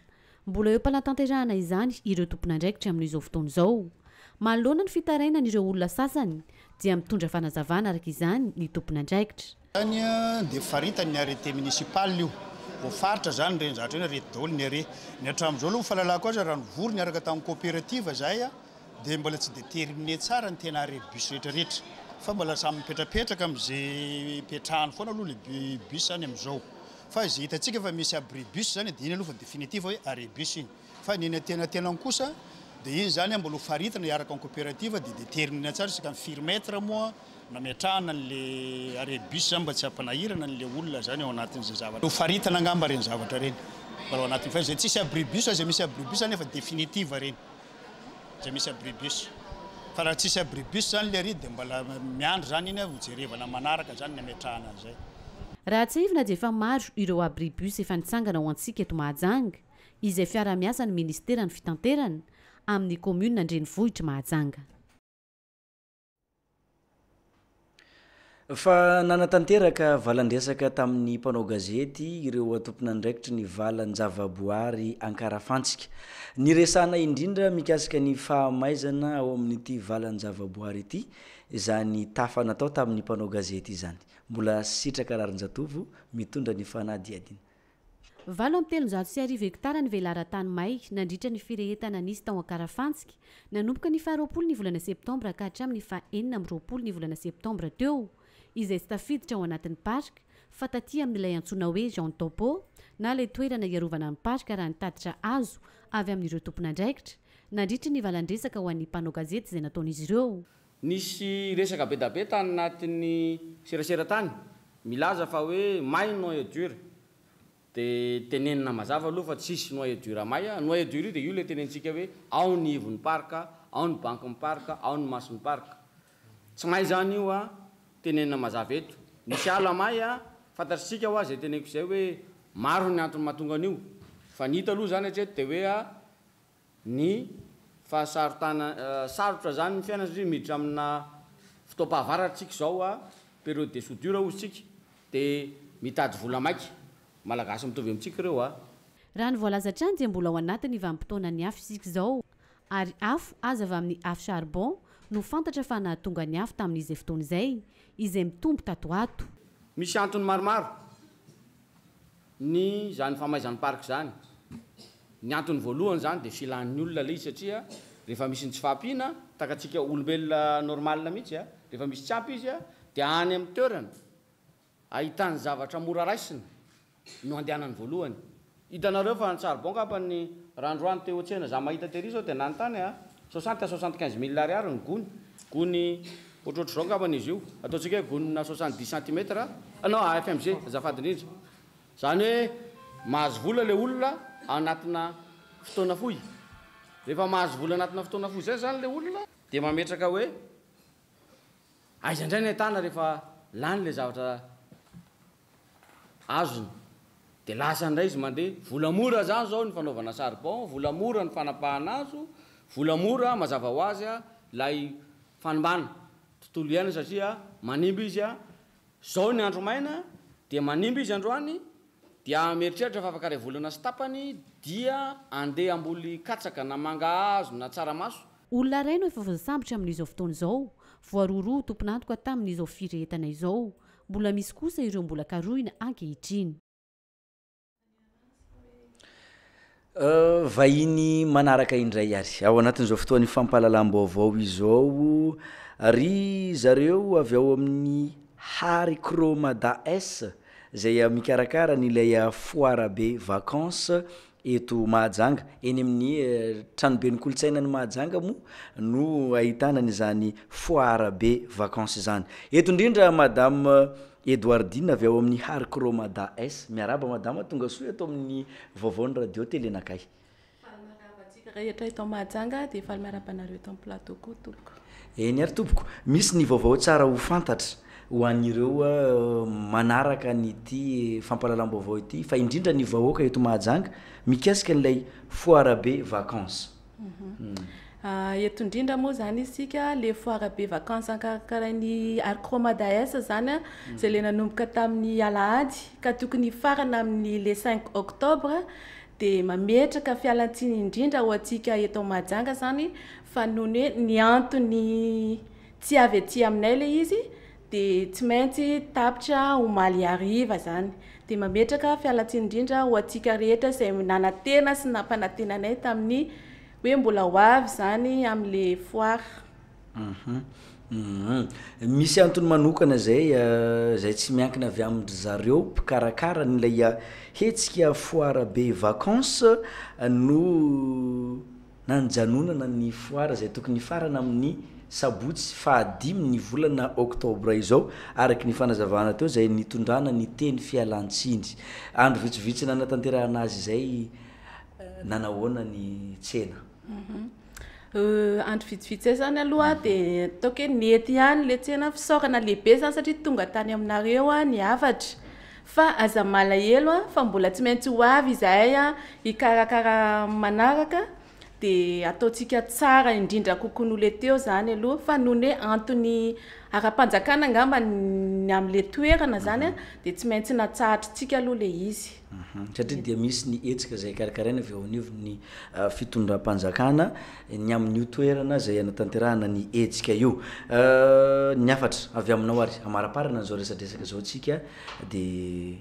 Mbola eo mpanatanterahana izany ireo tompon'andraikitra amin'izao fotoana izao. Manoloana ny fitarainana ireo olona sasany dia mitondra fanazavana araka izany ny tompon'andraikitra. Zany dia faritany arrêté municipal io. Voafaritra zany reny zatra hoe arrêté daholo ny arrêt. Ny hatramin'izao aloha fahalalako azy raha nivory araka tamin'ny coopérative zahay dia mbola tsy dia terminé tsara ny tena arrêt-bus rehetrarehetra. Fa mbola samy mipetrapetraka amin'izay petrahany foana aloha le bus zany amin'izao. Fa izy hitantsika fa misy abri-bus zany dia iny aloha fa définitive hoe arrêt-bus iny. Fa ny tenantenany kosa dia iny zany mbola faritana iaraka amin'ny coopérative dia déterminé tsara isika 4 mètre moa nametrahana an'le arrêt-bus zany mba tsy hampanahirana an'le olona zany ao anatin'izay zavatra. Faritana angamba reny zavatra reny. Mbola ao anatin'ny fa izay tsisy abri-bus izay misy abri-bus zany efa définitive reny. Izay misy abri-bus. Fa raha tsisy abri-bus zany le ry dia mbola miandry zany iny hojerevana manaraka zany nametrahana zay. Raha tsy ivona dia efa maro ireo abri-bus efa nitsangana ho antsika eto Mahajanga izay fiara-miasa ny ministera ny fitanterana amin'ny commune Andrenivohitra Mahajanga. Fa nanatanteraka valandresaka tamin'ny mpanao gazety ireo tompon'andraikitra ny valan-javaboary Ankarafantsika. Niresana indrindra mikasika ny fahamaizana ao amin'ity valan-javaboary ity izany tafa natao tamin'ny mpanao gazety izany. Mbola sitraka rarin-jatovo mitondra ny fanadiadina. 7 hektara ny velaran-tany may nandritra ny firehetana nisy tao Ankarafantsika nanomboka ny 20 ny volana septambra ka hatramin'ny 4 ny volana septambra teo izay tsy tafiditra ao anatin'ny parka fa taty amin'ilay antsoina hoe Jean Topo na ilay toerana iarovana ny parka raha nitatitra azo avy amin'ireo tompon'andraikitra nandritra ny valandresaka ho an'ny mpanao gazety izay nataon'izy ireo. Nisy resaka be da be tany anatin'ny serasera-tany milaza fa hoe may noyau dur dia tenenina mazava aloha fa tsisy noyau dur may noyau dur io dia io ilay tenentsika hoe ao ny ivon'ny parka, ao ny bankin'ny parka, ao ny mason'ny parka. Tsy may zany io tenenina mazava eto. Misy ala may fantatsika ho azy teneniko izay hoe maro ny antony mahatonga an'io. Fa ny hita aloha zany hatreto dia hoe ny fahasarotana sarotra zany ny fiainana satria miditra amina fotoam-pahavaratsika izao période de soudure ozytsika dia mitady vola maika malagasy mitovy amintsika ireo raha ny voalaza trany dia mbola ao anatiny vanim-potoana ny afo isika izao ary afo aza avy amin'ny afo charbon no fantatra fa nahatonga ny afo tamin'izay fotoana izay mitombo tato ato. Misy antony maromaro ny zany famaizan'ny parka zany. Ny antony voalohany zany dia filan'ny olona ilay satria rehefa misy ny tsy fahampiana takatsika olombelona normal mihitsy rehefa misy tsy ampy izy dia any amin'ny toerana ahitany zavatra mora raisina no andehanany voalohany. Hitanareo fa ny charbon kapa ny randroany teo an-tsena za mahita tery zao dia nanontany 60 à 75 000 ariary ny gony gony ohatrohatr' zao ngambana izy io ataontsika hoe gonina 70 centimetre non FMG azafady indrindra zany hoe mahazo vola le olona anatina fotoana fohy rehefa mahazo vola anatina fotoana fohy zay zany le olona dia mametraka hoe aiza indray ny ahitana rehefa lany le zavatra azony dia lasa indray izy mandeha volamora zany zao ny fanaovana charbon volamora ny fanapahana azo volamora mazava ho azy a lay fanimbana tontolo iaina satria manimba izy a zao ny andro maina dia manimba izy androany dia mieritreritra fa afaka ray volana sy tapany dia andeha amboly katsaka na manga azo na tsaramaso olona ray no efa voasambotra amin'izao fotoana izao voaroroa tomponantoka tamin'izao firehetana izao mbola misy kosa ireo mbola karohina ankehitriny vahiny manaraka indray ary ao anatin'izao fotoany fampahalalam-baovao izao ary zareo avy ao amin'ny Harikromada S zay mikarakara nilay foire be vacances eto Mahajanga eny amin'ny tranobe ny kolotsaina ny Mahajanga mo no ahitana n'izany foire be vacances zany eto indrindra madame Edwardine avy ao amin'ny Harikromada S miaraba madame tonga soa eto amin'ny vaovaon'ny radio télé nakay rehetra eto Mahajanga dia efa miarabanareo eto amin'ny plateau koa tompoko eny ary tompoko misy ny vaovao tsara ho fantatra ho an'ireo manaraka nyty fampahalalam-baovao ity fa indrindra ny vahoaka eto Mahajanga mikasika n'ilay foire be vacances eto indrindra moa zany isika le foire be vacances ankarakarain'ny Harikromada S zany zay le nanomboka tamin'ny alahady ka tokony farana amin'ny le 5 octobre dia mametraka fialantsiny indrindra ho antsika eto Mahajanga zany fa noho hoe ny antony tsy avy aty aminay le izy dia tsy maintsy tapitra omaly hariva zany dia mametraka fialantsiny indrindra ho antsika rehetra izay nanantena sy nampanantenanay tamin'ny hoe mbola ho avy zany amin'le foire misy antony manokana zay zay tsy miankina avy amin'ny zareo mpikarakara nilay hetsika foire be vacances no nanjanonana ny foire zay tokony farana amin'ny sabotsy fahadimy ny volana octobre izao araky ny fanazavana teo zay nitondrana ny teny fialantsiny andro vitsivitsy nanatanterahana azy zay nanahoana ny tsena andro vitsivitsy zany aloha dia ataoko hoe nety ihany le tsena fisaorana lehibe zany satria tonga tany aminareo ny avatra fa aza malahelo fa mbola tsy maintsy ho avy izahay hikarakara manaraka dia ataontsika tsara indrindra kokoa noho le teo zany aloha fa noho hoe antony ara-panjakana angamba amin'le toerana zany dia tsy maintsy natsahatrintsika aloha le izy satria dia misy ny etsika zay karakaraina avy ao anivon'ny fitondram-panjakana ny amin'io toerana zay anatanterahana ny etsika io ny afatra avy aminao ary amaraparana n'izao resadresaka zao tsika dia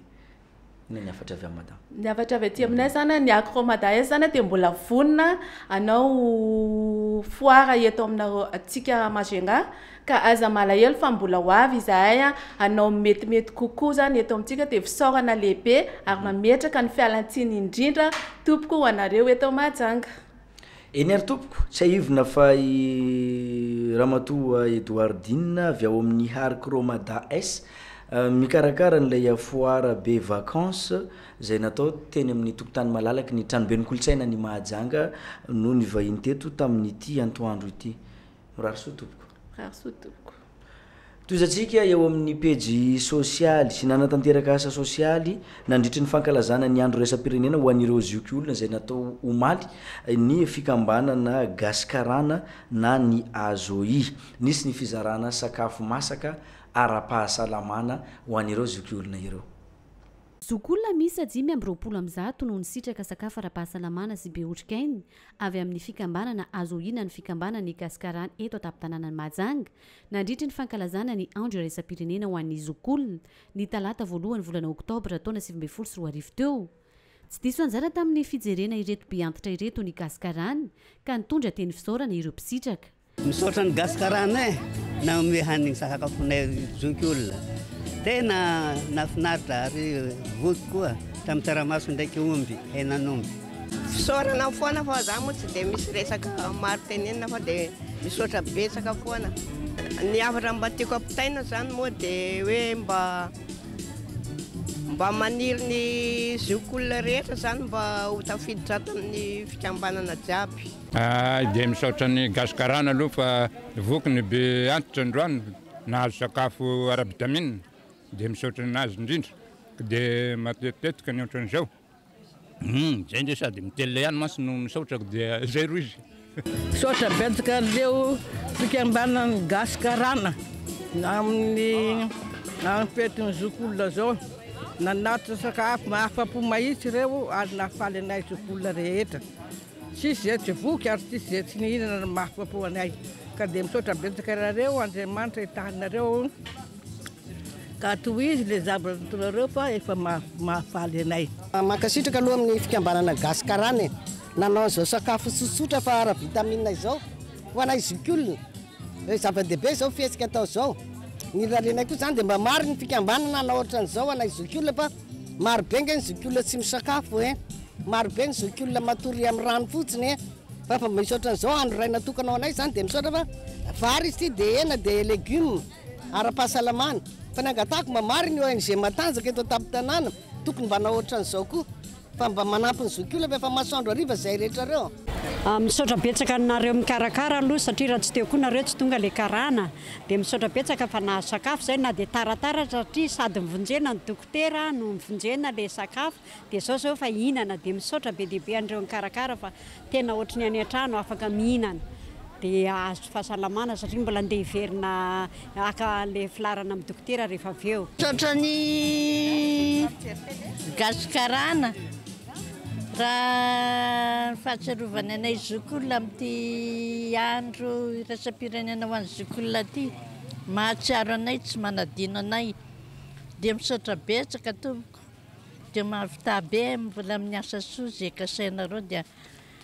ny afatra avy madame ny afatra avy aty aminay zany ny Harikromada S zany dia mbola vonona anao foire eto aminareo atsika Majunga ka aza malahelo fa mbola ho avy izahay anao metimety kokoa zany eto amintsika dia fisaorana lehibe ary mametraka ny fialantsiny indrindra tompoko ho anareo eto Mahajanga eny ary tompoko tsy ahivona fa ramatoa Edwardine avy ao amin'ny Harikromada S mikarakara n'ilay foire be vacances zay natao teny amin'ny tokotany malalaky ny tranobe ny kolotsaina ny Mahajanga no ny vahiny teto tamin'ity antoandro ity rahasoa tompoko rahasoa tompoko toizatsika eo amin'ny page sosialy sy nanatanteraka asa sosialy nandritry ny fankalazana ny andro raisam-pirenena ho an'ireo zioky olona zay natao omaly ny fikambanana gaskarana na ny azoi nisy ny fizarana sakafo masaka ara-pahasalamana ho an'ireo zoky olona ireo zokolona misy 520 noho ny sitraka sakafo ara-pahasalamana sy be otrikainy avy amin'ny fikambanana azoina ny fikambanany gaskarana eto atapy-tanàna ny Mahajanga nandritry ny fankalazana ny andro raisam-pirenena ho an'ny zokolona ny talata voalohany volana oktobra taona 2024 teo tsy diso anjara tamin'ny fijerena ireto be antitra ireto ny gaskarana ka nitondra teny fisaorana ireo mpisitraka misaotra ny gaskarana na ome haniny sakakafonay zoky olona tena nafinaritra ary voky koa tamin'ny tsaramaso ndraiky omby henan'omby fisaorana foana fa za moa tsy dia misy resaka maro tenenina fa dia misaotra betsaka foana Ny havatra mba tiako ampitaina zany moa dia hoe mba maniry ny zokolona rehetra zany mba ho tafiditra ato amin'ny fikambanana jiaby. Dia misaotra ny gaskarana aloha fa vokiny be antitra androany nahazo sakafo ara-vitamine dia misaotra nazy indrindra dia matetika ny ohatran'izao. Zay ndray sady mitelona ihany masy no misaotrako dia zay roy izy. Misaotra betsaka leo fikambanana gaskarana amin'ny fetiny zokolona zao. Nanatitra sakafo mahafa-po mahitsy ireo ary nahafaly anay zokolona rehetra. Tsisy zay tsy voky ary tsisy zay tsy nihinana mahafa-po anay. Ka dia misaotra betsaka ireo Andriamanitra itahinareo ka tohizy le zava-toareo fa efa mahafaly anay. Mankasitraka aloha amin'ny fikambanana gaskarana nanao zao sakafo tsotsotra fa ara-vitamine izao ho anay zokolona. Zava-dehibe zao fihetsika atao zao. Ny rahalenay koa zany dia mba maro ny fikambanana na ohatran'izao anay zokolona fa maro be nge ny zokolona tsy misakafo maro be ny zokolona matory amin'ny rano fotsiny fa misy ohatran'izao andro ray natokanao anay zany dia misaotra fa vary izy ty dia hena dia legioma ara-pahasalamana fa ny angatahako mba maro ny ONG matanjaka eto an-tampon-tanàna tokony mba na ohatran'izao koa fa mba manampy ny zokolona fa masoandro hariva zay rehetra reo. Misaotra betsaka nareo mikarakara aloha satria raha tsy teo koa nareo tsy tonga le karana dia misaotra betsaka fa nahazo sakafo zay na dia taratara satria sady mivonjena ny dokotera no mivonjena le sakafo dia zao fa hihinana dia misaotra be dehibe andreo mikarakara fa tena ohatrany any an-trano afaka mihinana dia azo fahasalamana satria mbola andeha hiverina aka le filarana amin'ny dokotera rehefa avy eo. Misaotra ny gaskarana raha fahatsiarovana anay zokolona amin'ity andro iraisam-pirenena ho an'ny zokolona ty mahatsiaro anay tsy manadino anay dia misaotra betsaka tompoko dia mahavita be mbola amin'ny asa soa zay kasainareo dia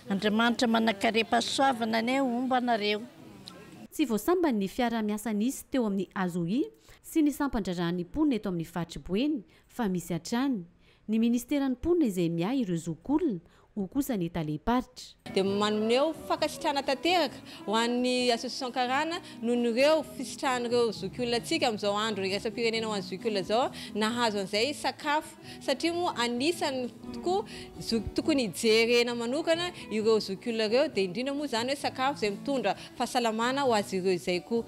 Andriamanitra manakarepa-soavana anay omba nareo. Tsy voasambany ny fiara-miasa nisy teo amin'ny Azoi sy ny sampandrarany mponina eto amin'ny Fatriboeny fa misy hatrany. Ny ministeran'ny mponina izay miahy ireo zokolona ho kosa ny taleparitra. Dia manome eo fankasitrahana tanteraka ho an'ny association karana noho ireo fisitrahan'ireo zokolona antsika amin'izao andro iraisam-pirenena ho an'ny zokolona zao nahazo an'izay sakafo satria moa anisany tokoa tokony jerena manokana ireo zokolona ireo dia indrindra moa zany hoe sakafo izay mitondra fahasalamana ho azy ireo izay koa.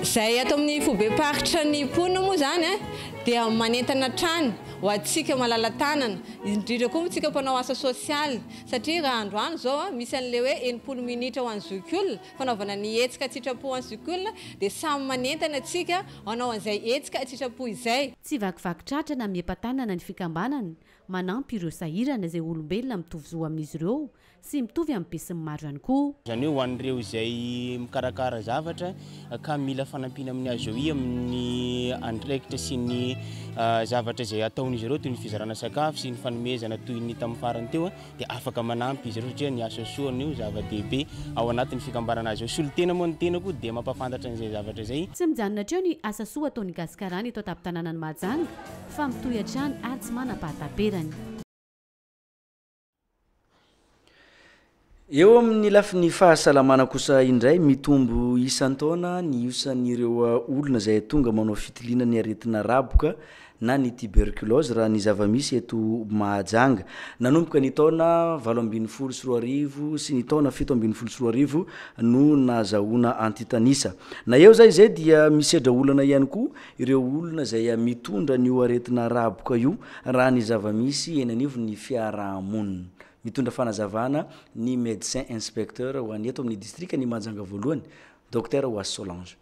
Izay ato amin'ny fobe-paritra ny mponina moa zany dia manentana trano ho antsika malala-tanana indrindra koa tsika mpanao asa sosialy satria raha androany zao misy an'le hoe 90 minitra ho an'ny zokolona fanaovana ny hetsika sitrapo ho an'ny zokolona dia samy manentana atsika hanao an'izay hetsika sitrapo izay. Tsy vakivakitratra na miampatanana ny fikambanana manampy ireo sahirana izay olombelona mitovy zo amin'izy ireo sy mitovy amin'ny be sy ny maro ihany koa. Zany hoe ho an'ireo izay mikarakara zavatra ka mila fanampiana amin'ny Azoi amin'ny andraikitra sy ny zavatra izay ataon'izy ireo toy ny fizarana sakafo sy ny fanomezana toy ny tamin'ny farany teo dia afaka manampy izy ireo satria ny asa soany io zava-dehibe ao anatin'ny fikambanana azy. Solon-tena moa ny tena koa dia mampafantatra an'izay zavatra izay. Tsy mijanona hatreo ny asa soa ataon'ny gaskarana eto an-tampon-tanànan'ny Mahajanga fa mitohy hatrany ary tsy manam-pahataperany. Eo amin'ny lafin'ny fahasalamana kosa indray mitombo isan-taona ny isan'ireo olona izay tonga manao fitiliana ny aretina raboka na ny tuberculose raha ny zava-misy eto Mahajanga. Nanomboka ny taona 8.4 sy ny taona 7.4 no nazahoana antitanisa. Na eo zay dia misedra olana ihany koa ireo olona izay mitondra ny aretina raboka io raha ny zava-misy eny anivo ny fiarahamonina. Mitondra fanazavana ny médecin inspecteur ho an'ny eto amin'ny distrika ny Mahajanga voalohany Dr Was Solange.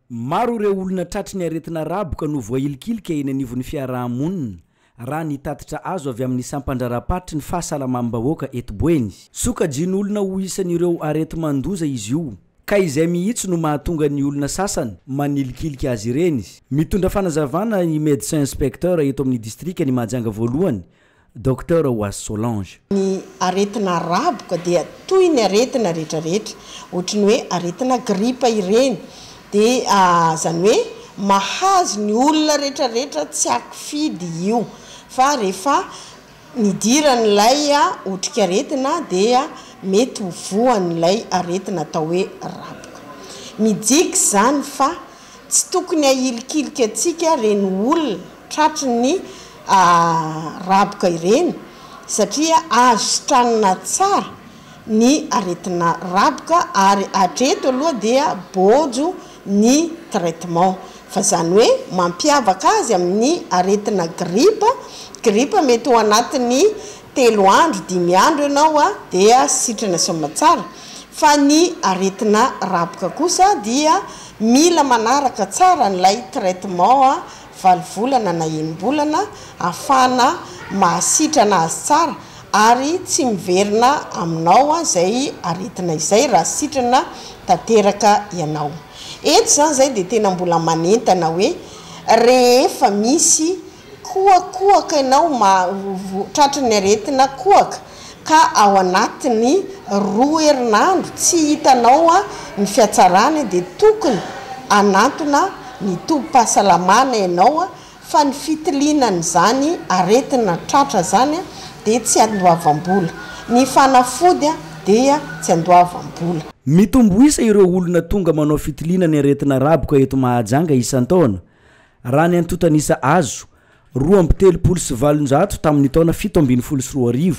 Maro ireo olona tratry ny aretina raboka no voailikilika eny anivon'ny fiarahamonina raha ny tatitra azo avy amin'ny sampandraraparitry ny fahasalamam-bahoaka eto Boeny. Sokajin'olona ho isan'ireo arety mandoza izy io ka izay mihitsy no mahatonga ny olona sasany manilikilika azy ireny. Mitondra fanazavana ny médecin inspecteur eto amin'ny distrika ny Mahajanga voalohany Dr Was Solange. Ny aretina raboka dia toy ny aretina rehetrarehetra ohatry ny hoe aretina gripa ireny dia zany hoe mahazo ny olona rehetrarehetra tsy akifidy io fa rehefa nidiran'ilay otrika aretina dia mety ho voan'ilay aretina atao hoe raboka. mijiky zany fa tsy tokony ahilikilika atsika reny olona tratry ny raboka ireny satria azo sitranina tsara ny aretina raboka ary atreto aloha dia bojo ny traitement fa zany hoe mampiavaka azy amin'ny aretina gripa mety ho anatiny 3 andro 5 andro ianao dia sitrana somatsara fa ny aretina raboka kosa dia mila manaraka tsara nylay traitement 7 volana na 1 volana afana mahasitrana azy tsara ary tsy miverina aminao zay aretina izay raha sitrana tanteraka ianao. Eto zany zay dia tena mbola manentana hoe rehefa misy koakoaka ianao tratry ny aretina koaka ka ao anatiny 2 herinandro tsy hitanao ny fiatsarany dia tokony anatona ny tombom-pahasalamana ianao fa ny fitilinany zany aretina tratra zany dia tsy andoavam-bola, ny fanafody dia tsy andoavam-bola. Mitombo isa ireo olona tonga manao fitiliana ny aretina raboka eto Mahajanga isan-taona raha ny antotanisa azo 2.7 tamin'ny taona 7.4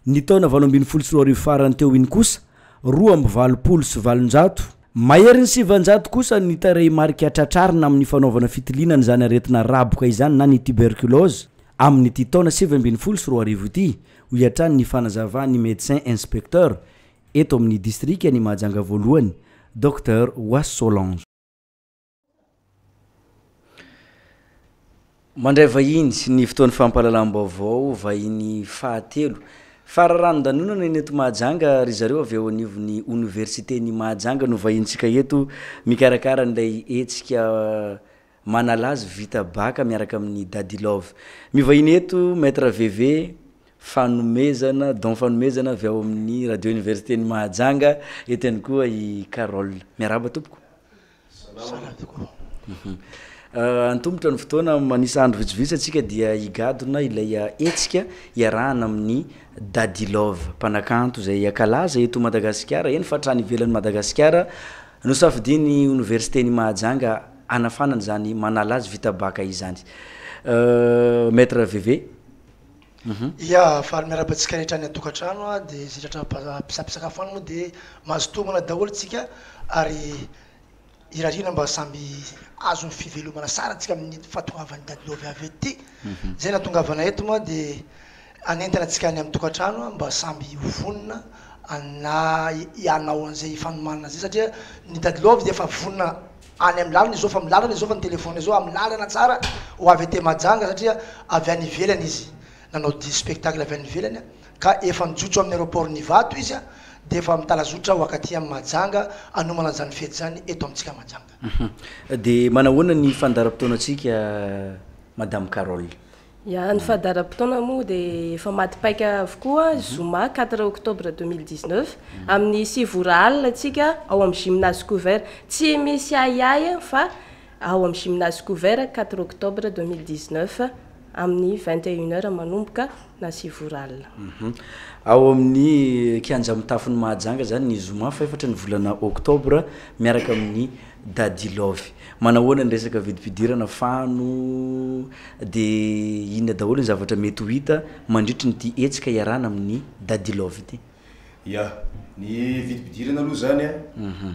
ny taona 8.4 farany teo iny kosa 2.7 mahery ny 700 kosa ny tarehy marika tratrarina amin'ny fanaovana fitilinana zany aretina raboka izany na ny tuberculose amin'ny ty taona 7.4 ty ho iatrany ny fanazavany médecin inspecteur eto amin'ny distrika ny Mahajanga voalohany Dr Was Solange. Mandray vahiny ny fotoan'ny fampahalalam-baovao vahiny fahatelo fararano-danonana eny eto Mahajanga ry zareo avy eo anivon'ny université ny Mahajanga no vahintsika eto mikarakara nilay etsika manalazy vita baka miaraka amin'ny Dadilove. Mivahiny eto maître VV fanomezana avy ao amin'ny radio université ny Mahajanga eto ihany koa i Carole. Miaraba tompoko. Antombotra ny fotoana manisa andro vitsivitsy atsika dia higadona ilay etsika iarahana amin'ny Dadilove mpanakanto zay akalaza eto Madagasikara eny fatrany ivelan'ny Madagasikara no safidiny université ny Mahajanga anafanany zany manalazy vita baka izany. Maître VV. Ya faly miarabantsika rehetra ny atokantrano dia zitratra mpisapisakafoana moa dia mahazo tomana daholo tsika ary irarina mba samby azo ny fivelomana sara tsika amin'ny fatoavan'ny Dadilove avy ety zay natongavana eto moa dia anentana tsika any amin'ny tokantrano mba samby vonona na ianao an'izay fanomanana zay satria ny Dadilove dia efa vonona any amin'ny lalana izao fa milalana izao fa ny telefona izao amin'ny lalana tsara ho avy ety Mahajanga satria avy any ivelany izy nanao di spectacle avy any ivelany ka efa mijotso amin'ny aéroport Nivato izy dia efa mitalazotra wakati amin'ny Mahajanga anomana zany fety zany eto amintsika Mahajanga. Dia manahoana ny fandaharam-potoanantsika Madame Carole? Ya ny fandaharam-potoana moa dia efa matipaika avokoa zoma 4 octobre 2019 amin'ny 7 alina atsika ao amin'ny gymnase couvert tsy misy aiay fa ao amin'ny gymnase couvert 4 octobre 2019 amin'ny 21h manomboka na 7 alina. Ao amin'ny kianja mitafony Mahajanga zany ny zoma fa efatra ny volana octobre miaraka amin'ny Dadilove. Manahoana ny resaka vidipidirana fano dia inona daholo ny zavatra mety ho hita mandritry ny ty etsika iarahana amin'ny Dadilove ty? Ya, ny vidipidirana aloha zany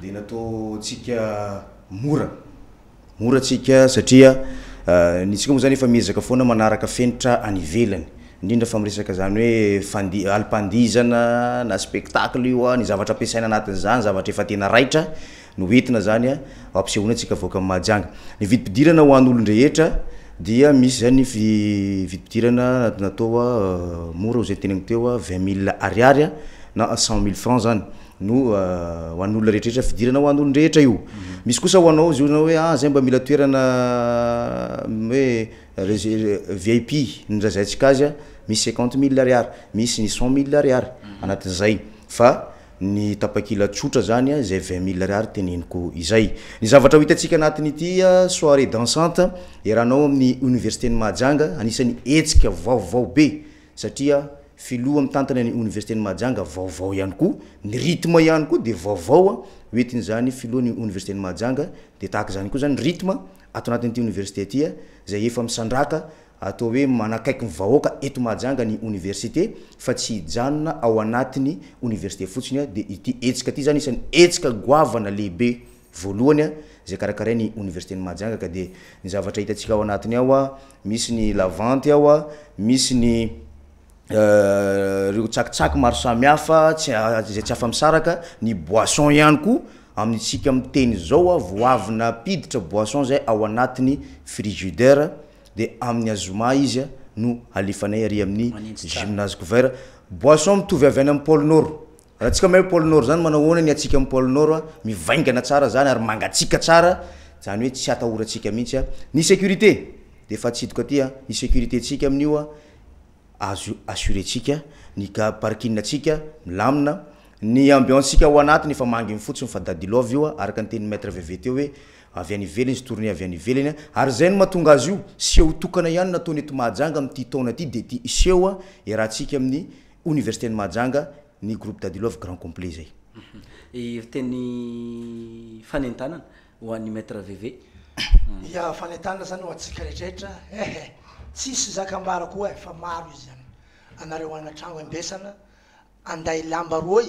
dia nataontsika mora tsika satria ny tsika moa zany efa miezaka foana manaraka fenitra any ivelany indrindra fa miresaka zany hoe alipandizana na spectacle io ny zavatra ampiasaina anatin'izany zavatra efa tena raitra no entina zany ampisehoana tsika voaka amin'ny Mahajanga. Ny vidipidirana ho an'olon-drehetra dia misy zany vidipidirana natao mora ho zay teneniko teo 20 000 ariary na 100 000 francs zany no ho an'olona rehetrarehetra fidirana ho an'olon-drehetra io. Misy kosa ho anao zay hoe zay mba mila toerana hoe VIP ndrazaitsika azy misy 50 000 ariary misy ny 100 000 ariary anatin'izay fa ny tapakila tsotra zany zay 20 000 ariary teneniko izay. Ny zavatra ho hitantsika anatin'ity soirée dansante iarahanao amin'ny université ny Mahajanga anisany etsika vaovao be satria filoha mitantana ny université ny Mahajanga vaovao ihany koa ny rythme ihany koa de vaovao oetiny zany filoha ny université ny Mahajanga de tahaka zany koa zany rythme ato anatin'ity université ty zay efa misandraka atao hoe manakaiky ny vahoaka eto Mahajanga ny université fa tsy hijanona ao anatiny université fotsiny de ity etsika ty zany isan'ny etsika goavana lehibe voalohany zay karakaray ny université ny Mahajanga ka de ny zavatra hitantsika ao anatiny ao misy ny lavante ao misy ny reo tsakitsaky maro samihafa zay tsy afa-misaraka ny boisson ihany koa amintsika miteny zao voavina piditra boisson zay ao anatiny frigidaire de amin'ny azoma izy no alefanay ary amin'ny gymnase couvert boisson mitovy avy any amin'ny pôle nord raha tsika mahay pôle nord zany manao ahoana ny atsika amin'ny pôle nord mivaingana tsara zany ary mangatsika tsara zany hoe tsy atahoratsika mihitsy ny sécurité de fa tsitoka ty ny sécurité tsika amin'io azo assurétsika ny parking atsika milamina ny ambiance tsika ao anatiny efa mangy fotsiny fa dadilove io araka ny teny maître VVT hoe avy any ivelany sy tourné avy any ivelany ary zay no mahatonga azy io seho tokana ihany nataony eto Mahajanga amin'ity taona ty de ty seho iarahantsika amin'ny université ny Mahajanga ny groupe dadilove grand complet zay teny fanentanana ho an'ny maître VV ya fanentanana zany ho antsika rehetrarehetra tsisy zakambara koa fa maro izy zany anareo anatragno ambesana anday lamba roy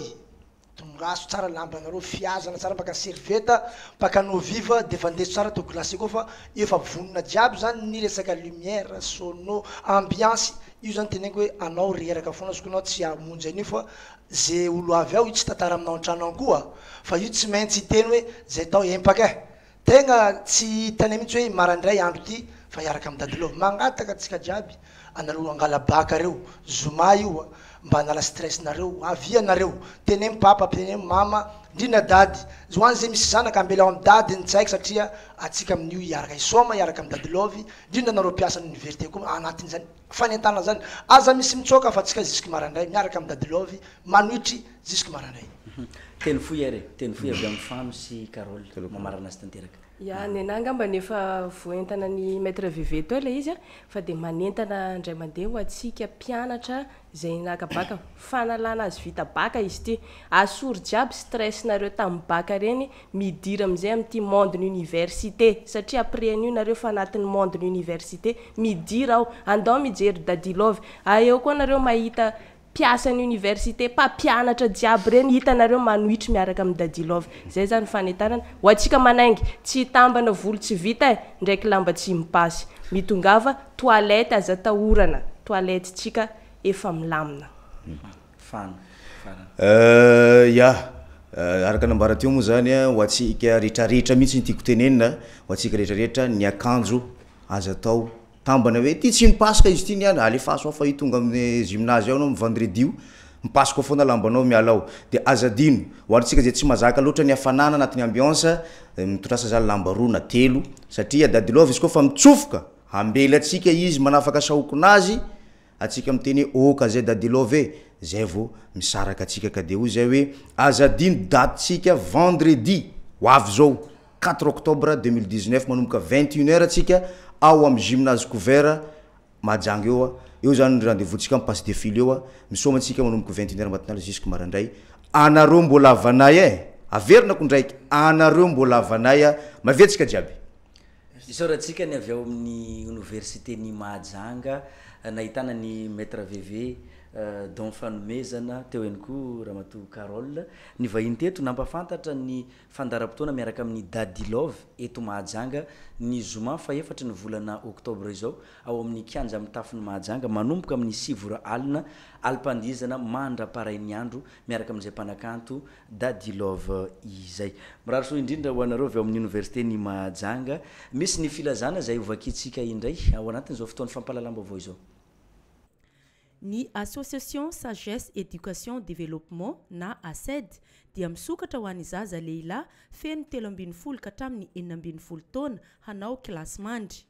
tongaso tsara lamba anareo fiazana tsara mpaka servieta mpaka noviva de fa ndeso tsara to glacé koa fa efa vonona jiaby zany ny resaka lumière sono ambiance io zany teneniko hoe anao reraka foana sokonao tsy amonjy anio fa zay olo avy ao io tsy tantara aminao antrano ao koa fa io tsy maintsy hiteny hoe zay tao empaka tegna tsy tany mihitsy hoe marandray andro ty fa iaraka amin'ny dadilove mangataka atsika jiaby anareo angala baka reo zoma io mba anala stress nareo avia nareo tenemy papa tenemy mama ndrindra dady zoany zay misy zanaka ambela ao amin'ny dady ny tsaiky satria atsika amin'io iaraka isoma iaraka amin'ny dadilove ndrindra nareo mpiasa ny université koa anatin' zany fanentana zany aza misy mitsoka fa atsika jusque marandray miaraka amin'ny dadilove manohitry jusque marandray teny foy ary teny foy avy amin'ny fano sy Carole mamarana azy tanteraka ya ny anah ngamba nefa voentana ny maître VV to le izy fa de manentana ndray mandeha ho atsika mpianatra zay nakabaka fanalana azy vita baka izy ty asory jiaby stress nareo tamin'ny baka reny midira amizay amin'ity monde ny université satria après an'io nareo fa anatin'ny monde ny université midira ao andao mijery dadilove eo koa nareo mahita piasa ny université mpampianatra jiaby reny hitanareo manohitry miaraka amin'ny dadilove zay zany fanentanana ho atsika manaingy tsy tambana volo tsy vita ndraiky lamba tsy mipasy mitongava toilette aza tahorana toilette tsika efa milamina ya araka nambara teo moa zany ho atsika rehetrarehetra mihitsy ny tiako tenenina ho atsika rehetrarehetra ny akanjo aza atao tambana hoe ty tsy mipasaka izy ty niany alefaso fa io tonga amin'ny gymnase ao anao vendredi io mipasaka foana lambanao mialao de azadino hoantsika zay tsy mazaka loatra ny hafanana anatin'ny ambiance mitondrasa zany lamba roa na telo satria dadilove izy koa fa mitsofoka ambela atsika izy manafaka sahokonazy atsika miteny oka zay dadilove zay vao misaraka atsika ka de hoy zay hoe azadino datetsika vendredi ho avy zao 4 octobre 2019 manomboka 21h atsika ao amin'ny gymnase couvert Mahajanga eo zany rendez-vous tsika amin'ny passe défilé eo misoma atsika manomboka 21h matinal jusque marandray anareo mbola avanay averinako ndraiky anareo mbola avanay mavetsika jiaby isaorantsika ny avy ao amin'ny université ny Mahajanga nahitana ny maître VV don fanomezana teo ihany koa ramatoa Carole ny vahiny teto nampafantatra ny fandaram-potoana miaraka amin'ny dadilove eto Mahajanga ny zoma fa efatra ny volana octobre izao ao amin'ny kianja amin'ny tafin'ny Mahajanga manomboka amin'ny 7 alina alipandizana mandra-paray ny andro miaraka amin'izay mpanakanto dadilove izay mirarisoa indrindra ho anareo avy ao amin'ny université ny Mahajanga misy ny filazana zay ovakitsika indray ao anatin'izao fotoany fampalalamba avao izao ny association sagesse éducation développement na ASED dia misokatra ho an'ny zaza lehilahy feno 13 ka hatramin'ny 14 taona hanao kilasy mandry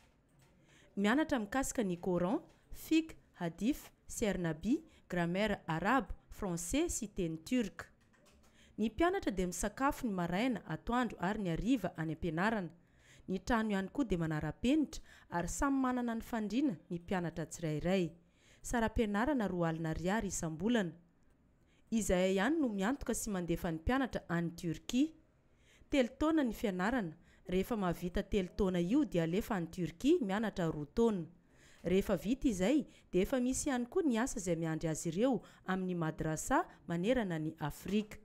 mianatra mikasika ny Coran, fiqh, hadith, sernabi, grammaire arabe, français sy teny turc. Ny mpianatra dia misakafo ny maraina, atoandro ary ny hariva any ampianarana. Ny trano ihany koa dia manara-penitra ary samy manana ny fandriana ny mpianatra tsirairay. sara-pianarana 2 alina ariary isam-bolana. Izahay ihany no miantoka sy mandefa ny mpianatra any Turquie. 3 taona ny fianarana, rehefa mahavita 3 taona io dia alefa any Turquie mianatra 2 taona. Rehefa vita izay dia efa misy ihany koa ny asa izay miandry azy ireo amin'ny madrasa manerana ny Afrika.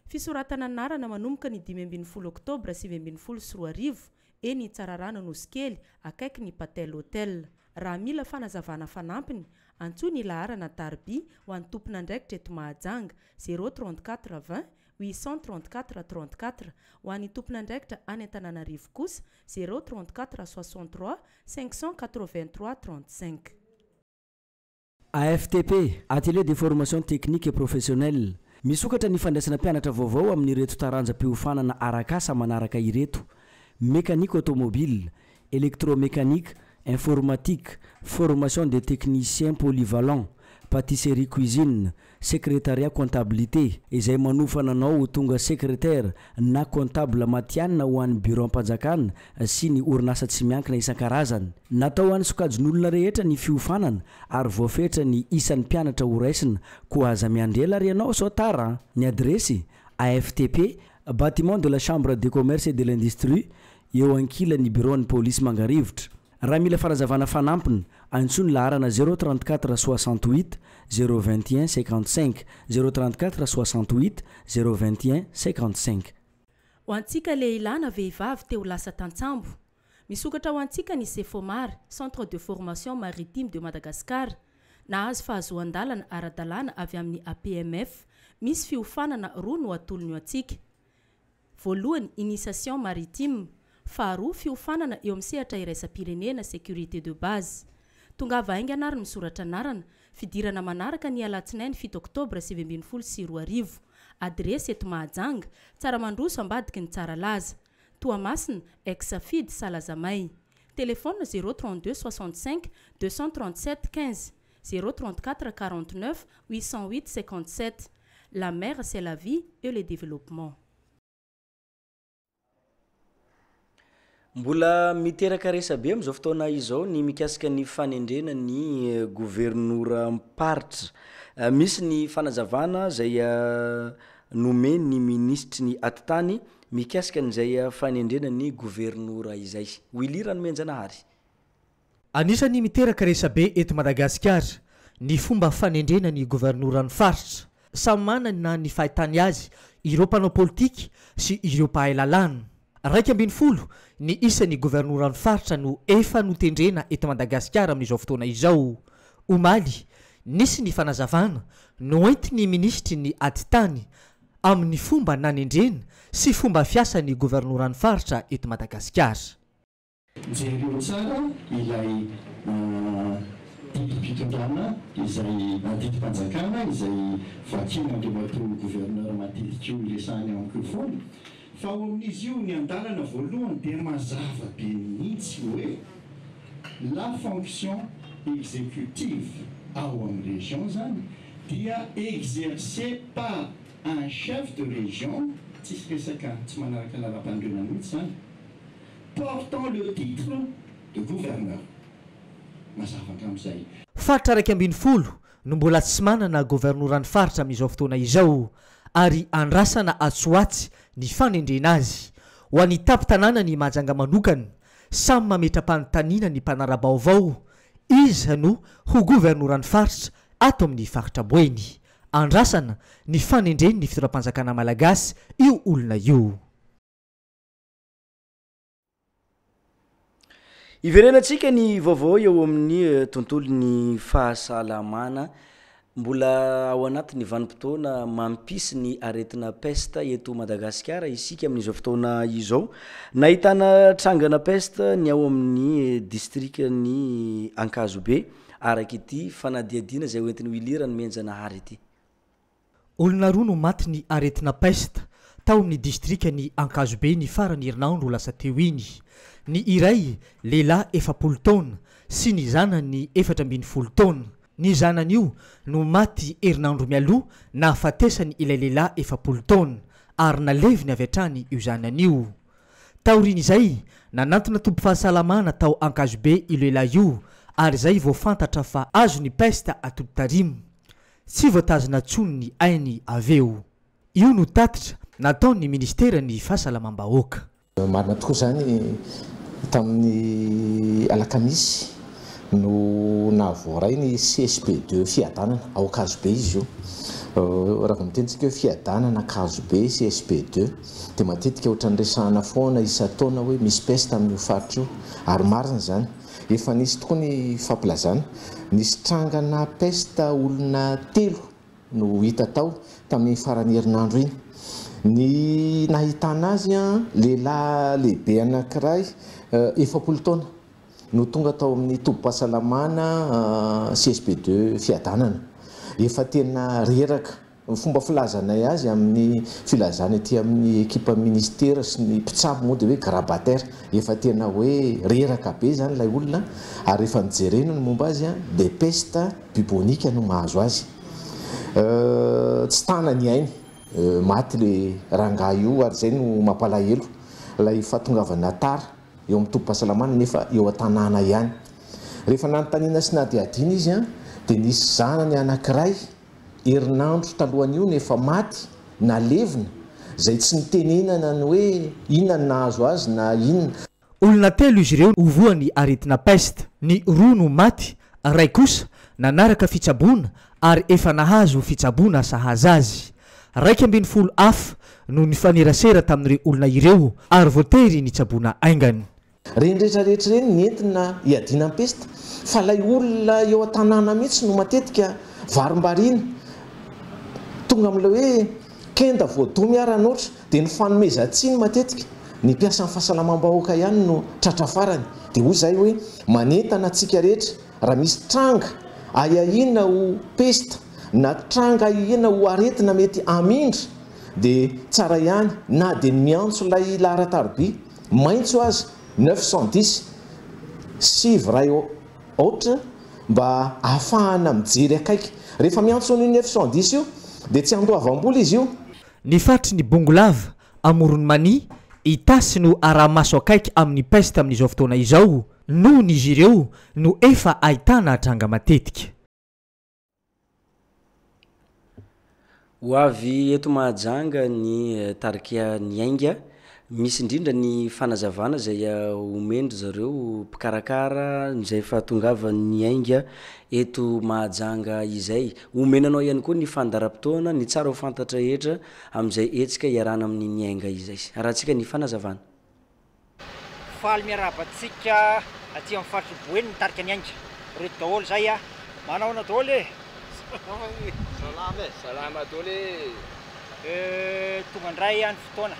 Fisoratana anarana manomboka ny 15 Oktobra 2024 eny Tsararano Nosikely akaiky ny Patel Hotel. Raha mila fanazavana fanampiny, antsoiny laharana Tarby ho an'ny tompona andraikitra eto Mahajanga 034 20 834 34, ho an'ny tompona andraikitra any Antananarivo kosa 034 63 583 35. AFTP, Atelier de formation technique et professionnelle. Misokatra ny fandraisana mpianatra vaovao amin'ny reto taranjam-piofanana arakasa manaraka ireto: mécanique automobile, électromécanique, informatique, formation des techniciens polyvalents, pâtisserie cuisine, secrétariat comptabilité, izay manofana anao tonga secrétaire na comptable matianina ho an'ny bureau am-panjakana sy ny orinasa tsy miankina isan-karazany. Natao an'ny sokajin'olona rehetra ny fiofanana ary voafetra ny isan'ny mpianatra ho raisina koa aza miandrela ary ianao sao tara. Ny adresy AFTP, bâtiment de la chambre de commerce et de l'industrie, eo ankilan'ny bureau ny police Mangarivotra. Raha mila farazavana fanampiny, antsoiny laharana 034 68 021 55 034 68 021 55. Ho antsika lehilahy na vehivavy te ho lasa tantsambo, misokatra ho antsika ny Sefomar, Centre de formation maritime de Madagascar, nahazo fahazoan-dalana ara-dalàna avy amin'ny APMF. Misy fiofanana 2 no atolony antsika. Voalohany, initiation maritime. Faharoa, fiofanana eo amin'ny sehatra iraisam-pirenena sécurité de base. Tongava hainga anarany misoratra anarana, fidirana manaraka ny alatsinainy 7 Oktobra 2024. Adresy eto Mahajanga, Tsaramandroso ambadiky ny Tsaralaza. Toamasina, ex-Safid Salazamay. Téléphone 032 65 237 15 034 49 808 57. La mer, c'est la vie et le développement. Mbola miteraka resabe am'izao fotoana izao ny mikasika ny fanendrena ny gouvernora miparitra. Misy ny fanazavana zay nomeny ny ministry ny atitany mikasika n'izay fanendrena ny gouvernora izay. Willy Ranomenjanahary. Anisany miteraka resabe eto Madagasikara ny fomba fanendrena ny gouvernora ny faritra. Samy manana ny fahitany azy ireo mpanao politika sy ireo mpahay lalàna. 12 ny isan'ny gouvernora ny faritra no efa notendrena eto Madagasikara amin'izao fotoana izao. Omaly, nisy ny fanazavana no enti ny ministry ny atitany amin'ny fomba nanendrena sy fomba fiasa ny gouvernora ny faritra eto Madagasikara. Jereo tsara ilay didim-pitondrana izay didim-panjakana izay vakina andremato gouverneur matetika io ilesany amiko foana. Fa ao amin'izy io ny andalana voalohany dia mazava be mihitsy hoe la fonction exécutive ao amin'ny région zany dia exercée par un chef de région, tsisy resaka tsy manaraka lalam-pandriana mihitsy zany, portant le titre de gouverneur. Mazava hatramin'izay. Faritra 12 no mbola tsy manana gouvernora ny faritra amin'izao fotoana izao ary andrasana atsoatsy ny fanendrena azy. Ho an'ny tapitanàna ny Mahajanga manokana, samy mametra-panontaniana ny mpanara-baovao iza no ho gouvernora ny faritra ato amin'ny faritra Boeny. Andrasana ny fanendreny ny fitoram-panjakana malagasy io olona io. Iverenantsika ny vaovao eo amin'ny tontolo ny fahasalamana. Mbola ao anatin'ny vanim-potoana mampisy ny aretina peste eto Madagasikara isika amin'izao fotoana izao. Nahitana trangana peste ny ao amin'ny district ny Ankazobe araky ity fanadiadina zay hoentiny Willy Ranomenjanahary ity. Olona roa no maty ny aretina peste tao amin'ny district ny Ankazobe ny farany herinandro lasa teo iny. Ny iray lehilahy 40 taona sy ny zanany 40 taona. Ny zanan'io no maty herinandro mialoha na afatesany ilay lehilahy 40 taona ary naleviny avy hatrany io zanan'io. Taorian'izay nanantona tombo fahasalamana tao Ankazobe io lehilahy io ary zay voafantatra fa azo ny pesta atolo-tarimo tsy voatazona tsony ny ainy aveo io no tatitra nataony ministera ny fahasalamam-bahoaka marina tokoa zany tamin'ny alakamisy no navoaray ny CSP2 fiadanana ao Akazobe izy io raha mitentsika hoe fiadanana Akazobe CSP2 dia matetika ohatran'ny resahana foana isa-taona hoe misy pesta amin'io faritra io ary marina zany efa nisy tokoa ny fampilazana nisy trangana pesta olona 3 no hita tao tamin'ny farany herinandro iny ny nahitana azy lehilahy lehibe anankiray 70 taona no tonga tao amin'ny tobim-pahasalamana CSP2 fiadanana efa tena reraka fomba filazanay azy amin'ny filazana ety amin'ny ekipa ministera sy ny mpitsabo moa dia hoe grabataire efa tena hoe reraka be zany ilay olona ary efa nijerena ny momba azy dia pesta bubonika no mahazo azy tsy tana ny ainy maty le rangaha io ary zay no mampalahelo lay fahatongavana tara eo amin'ny tobim-pahasalamana nefa eo an-tanàna ihany rehefa nanontaniana sy nadiadina izy dia nisy zanany anankiray herinandro talohan'io nefa maty nalevina zay tsy nitenenana ny hoe inona ny nahazo azy na inona olona 3 izy ireo ovoany aretina peste ny 2 no maty ray kosa nanaraka fitsaboana ary efa nahazo fitsaboana sahaza azy 12 hafa no nifanerasera tamin'ireo olona ireo ary voatery nitsaboana aingany reny rehetrarehetra reny nentina hiadina pesta fa lay olona eo an-tanàna mihitsy no matetika varim-bariana tonga amin'ilay hoe kenda voadoa miarana ohatra dia ny fanomezantsiny matetika ny mpiasa ny fahasalamam-bahoaka ihany no tratra farany dia hoy izay hoe manentana antsika rehetra raha misy tranga ayahina ho pesta na tranga ahihina ho aretina mety amindra dia tsara ihany na dia ny miantso ilay laharataroby maintso azy 910 sivy ray ohatra mba ahafahana mijery akaiky rehefa miantso ny 910 io dia tsy andoavam-bola izy io ny faritry ny bongolava amorony mani itasy no arahamaso akaiky amin'ny peste amin'izao fotoana izao noho ny izy ireo no efa ahitana atranga matetika ho avy eto mahajanga ny tarika ny ainga misy indrindra ny fanazavana zay omendry zareo mpikarakara zay fahatongava ny ainga eto mahajanga izay omenanao ihany koa ny fandaram-potoana ny tsara ho fantatra hetra amin'izay etsika iarana amin'ny ainga izay raha tsika ny fanazavana faly miarabatsika aty amin'ny faritry boeny nitarika ny ainga reto daholo zay manao na daholo salama daholo tonga ndray any fotoana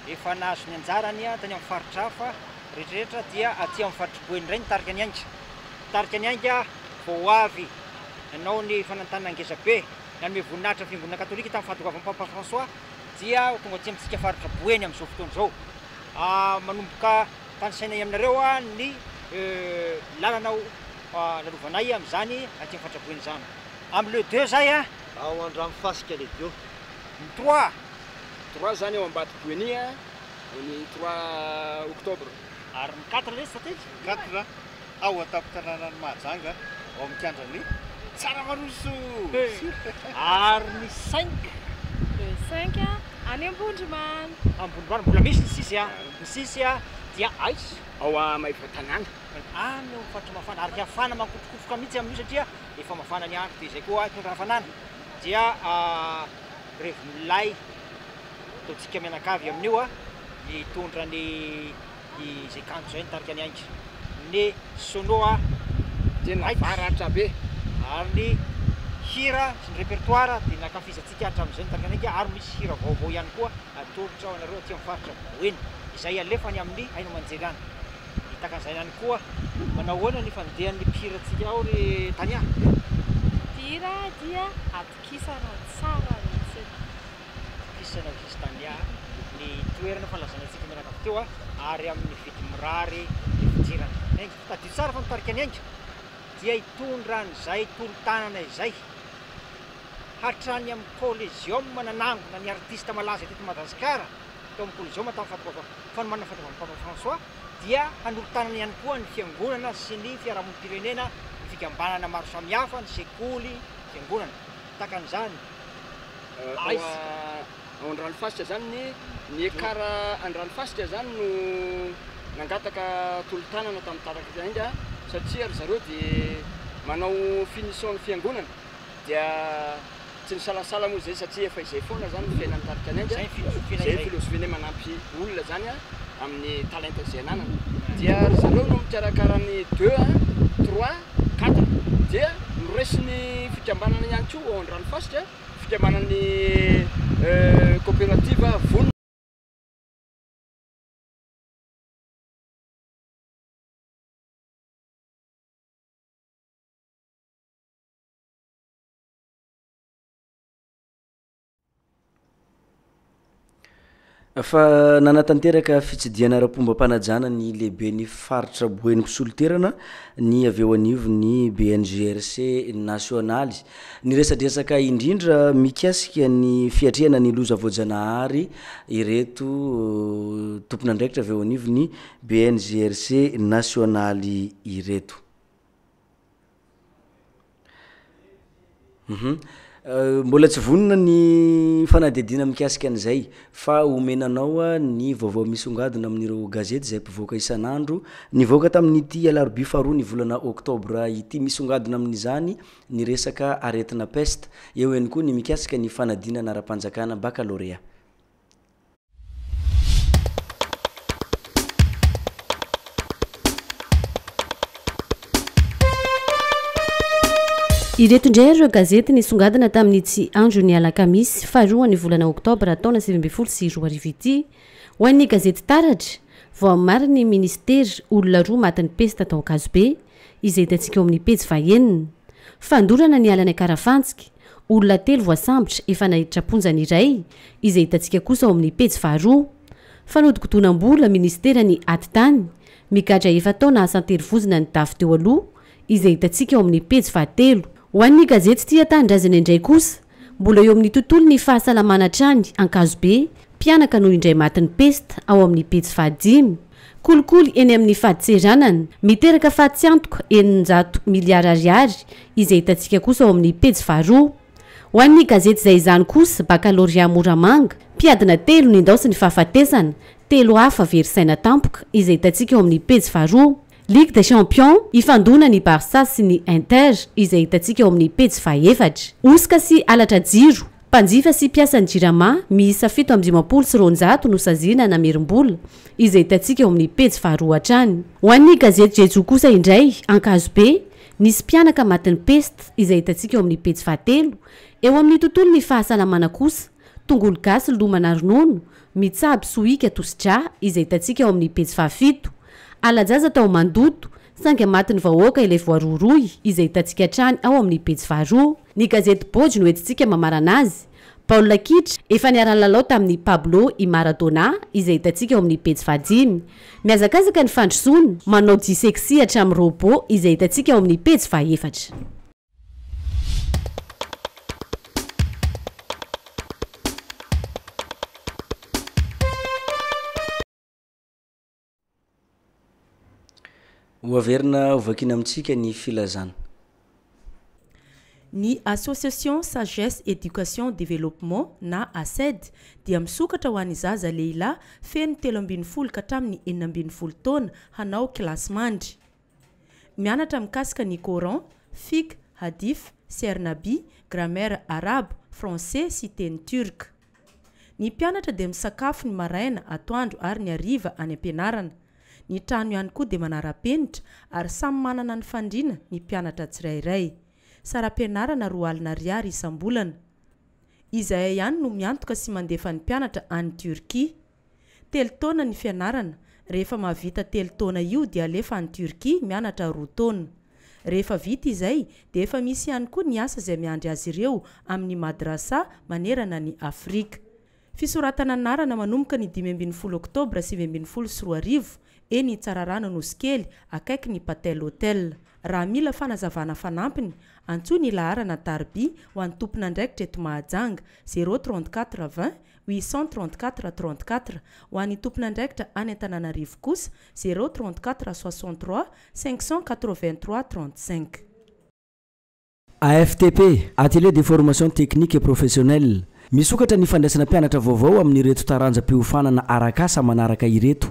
efa nahazo ny anjarany tany amin'ny faritra hafa rehetrarehetra dia aty amin'ny faritry boeny indray nitarika ny ainga nitarika ny ainga vao avy nanao ny fanantanana ngezabe nanome voninahitra fiangonana katolika tamin'ny fahatongavany Papa François dia tonga aty amintsika faritra boeny amin'izao fotoana izao manomboka tanysaina aminareo ny lalana lalovanay amin'izany aty amin'ny faritra boeny izany amin'ny le 2 zay ao andramo fasika le 2 ny 3 zany ao ambaty boeny ny 3 octobre ary ny 4 lesy satety 4 ao atapy-tanànany mahajanga ao amin'ny kiandrany tsara maroso ary ny 5 any Ambondromano Ambondromano mbola misy ny 6 ny 6 dia aizy ao Maivatanàna any ao faritra mafana ary hafana mankotrokotroka mihitsy amin'io satria efa mafana ny andro dia izay koa tondra hafanana dia revon'lay ataontsika mianakavy amin'io hitondra ny izay kanto zay nitarika ny ainga ny sono tena varatra be ary ny hira sy ny répertoire dia nakafizatsika hatramin'izay nitarika ny ainga ary misy hira vaovao ihany koa atolotra ao anareo aty amin'ny faritra boeny izay alefany amin'ny haino manjery any hitakan'izay ihany koa manao ahoana ny fandehan'ny mpihira atsika ao ry tany pihira dia atokisana tsara mihitsy kisana visy tany ny toerana falazana antsika mianakavy teo ary amin'ny vity mirary ny fidirana ainga tadio tsara fa nitarika ny ainga dia hitondra an'izay tolo-tanana izay hatrany amin'ny collégium nanangona ny artiste malaza teto Madagasikara tao amin'ny collégium tamin'ny fanomanana fataovan'ny Papa François dia hanolotanana ihany koa ny fiangonana sy ny fiarahamonimpirenena ny fikambanana maro samihafa ny sekoly fiangonana takan'izany ao andranomasitra zany ny ekara andranomasitra zany no nangataka tolotanana tamin'ny taraka inga satria ry zareo dia manao finition ny fiangonana dia tsy nisalasala moa zay satria efa izay foana zany ny fiainan'ny tarika ny ainga zay filosofie manampy olona zany amin'ny talenta zay ananana dia ry zareo no mikarakara-ny 2 3 4 dia noresiny fikambanana ihany koa ao andranomasitra fikambanany coopérative vono fa nanatanteraka fitsidiana ara-pombam-panajana ny lehibe ny faritra boeny mpisoloterana ny avy eo anivo ny BNGRC nasionaly ny resadresaka indrindra mikasika ny fiatrehana ny loza voajanahary ireto tompon'andraikitra avy eo anivo ny BNGRC nasionaly ireto. Mbola tsy vonona ny fanadidina mikasika an'izay fa omenanao ny vaovao misongadina amin'ireo gazety zay mpivoaka isan'andro nivoaka tamin'ity alarobia faharoa ny volana oktobra ity misongadina amin'izany ny resaka aretina peste eo ihany koa ny mikasika ny fanadinana ara-panjakana baccalauréat. ireto indray ireo gazety nisongadina tamin'ny tsy andro ny alakamisy faharoa ny volana oktobra taona 2024 ity ho an'ny gazety taratra vao mariny ministera olona roa matin'ny pesta tao Ankazobe izay hitantsika eo amin'ny pejy fahaenina fandorana ny alana Karafantsika olona 3 voasambotra efa nahiditra ponjany iray izay hitantsika kosa ao amin'ny pejy faharoa fanodikodonam-bola ministera ny atitany migadra efa taona asan-terivozina ny dafy teo aloha izay hitantsika eo amin'ny pejy fahatelo. Ho an'ny gazety tia tandrazana indray kosa mbola eo amin'ny tontolo ny fahasalamana trany Ankazobe mpianaka no indray matin'ny pesta ao amin'ny pejy fahadimy kolikoly eny amin'ny faditseranana miteraka fahatsiantoka 900 miliara ariary izay hitantsika kosa ao amin'ny pejy faharoa. Ho an'ny gazety izay izany kosa baccalauréat Moramanga mpiadina 3 ny indao sy ny fahafatesana 3 hafa verisaina tampoka izay hitantsika eo amin'ny pejy faharoa. Ligue des Champions ifandona ny Barça sy ny Inter izay hitantsika eo amin'ny pejy fahaefatra. Osika sy alatra jiro mpanjifa sy mpiasan'ny jirama miisa 750 no saziana namerim-bola izay hitantsika eo amin'ny pejy faharoa hatrany. Ho an'ny gazety Jejo kosa indray Ankazobe nisy mpianaka matin'ny pesta izay hitantsika eo amin'ny pejy fahatelo. Eo amin'ny tontolo ny fahasalamana kosa tongolo gasy lomana ronono mitsaby sohika tosidra izay hitantsika eo amin'ny pejy fahafito. Alajaza tao mandoto sanga matin'ny vahoaka ilay voaroroy izay hitantsika trany ao amin'ny pejy faharoa. Ny gazety Bojo no entintsika mamarana azy Paul Lakitra efa niarana lalao tamin'ny Pablo i Maradona izay hitantsika eo amin'ny pejy fahadimy. Miazakazaka ny fandrosoana manao disexy hatramin'ny robot izay hitantsika eo amin'ny pejy fahaefatra. Hoaverina ovakina amintsika ny filazana. Ny Association Sagesse Éducation Développement na ASED dia misokatra ho an'ny zaza lehilahy feno 13 ka hatramin'ny 14 taona hanao kilasy mandry. Mianatra mikasika ny Coran, fiqh, hadith, sier nabi, grammaire arabe, français sy teny turc. Ny mpianatra dia misakafo ny maraina, atoandro ary ny hariva any ampianarana. Ny trano ihany koa dia manara-penitra ary samy manana ny fandriana ny mpianatra tsirairay. Sara-pianarana 2 alina ariary isam-bolana. Izay ihany no miantoka sy mandefa ny mpianatra any Turquie. 3 taona ny fianarana, rehefa mahavita 3 taona io dia alefa any Turquie mianatra 2 taona. Rehefa vita izay dia efa misy ihany koa ny asa izay miandry azy ireo amin'ny madrasa manerana ny Afrika. Fisoratana anarana manomboka ny 15 oktobra 2024 eny Tsararano Nosikely akaiky ny Patel Hotel. Raha mila fanazavana fanampiny antsoa ny laharana Tarbi ho an'ny tompon'andraikitra eto Mahajanga 034 20 834 34 ho an'ny tompona ndraikitra any an-tananarivo kosa 034 63 583 35. AFTP, atelier de formation technique et professionnelle. Misokatra ny fandraisana mpianatra vaovao amin'ny reto taranjam-piofanana arakasa manaraka ireto: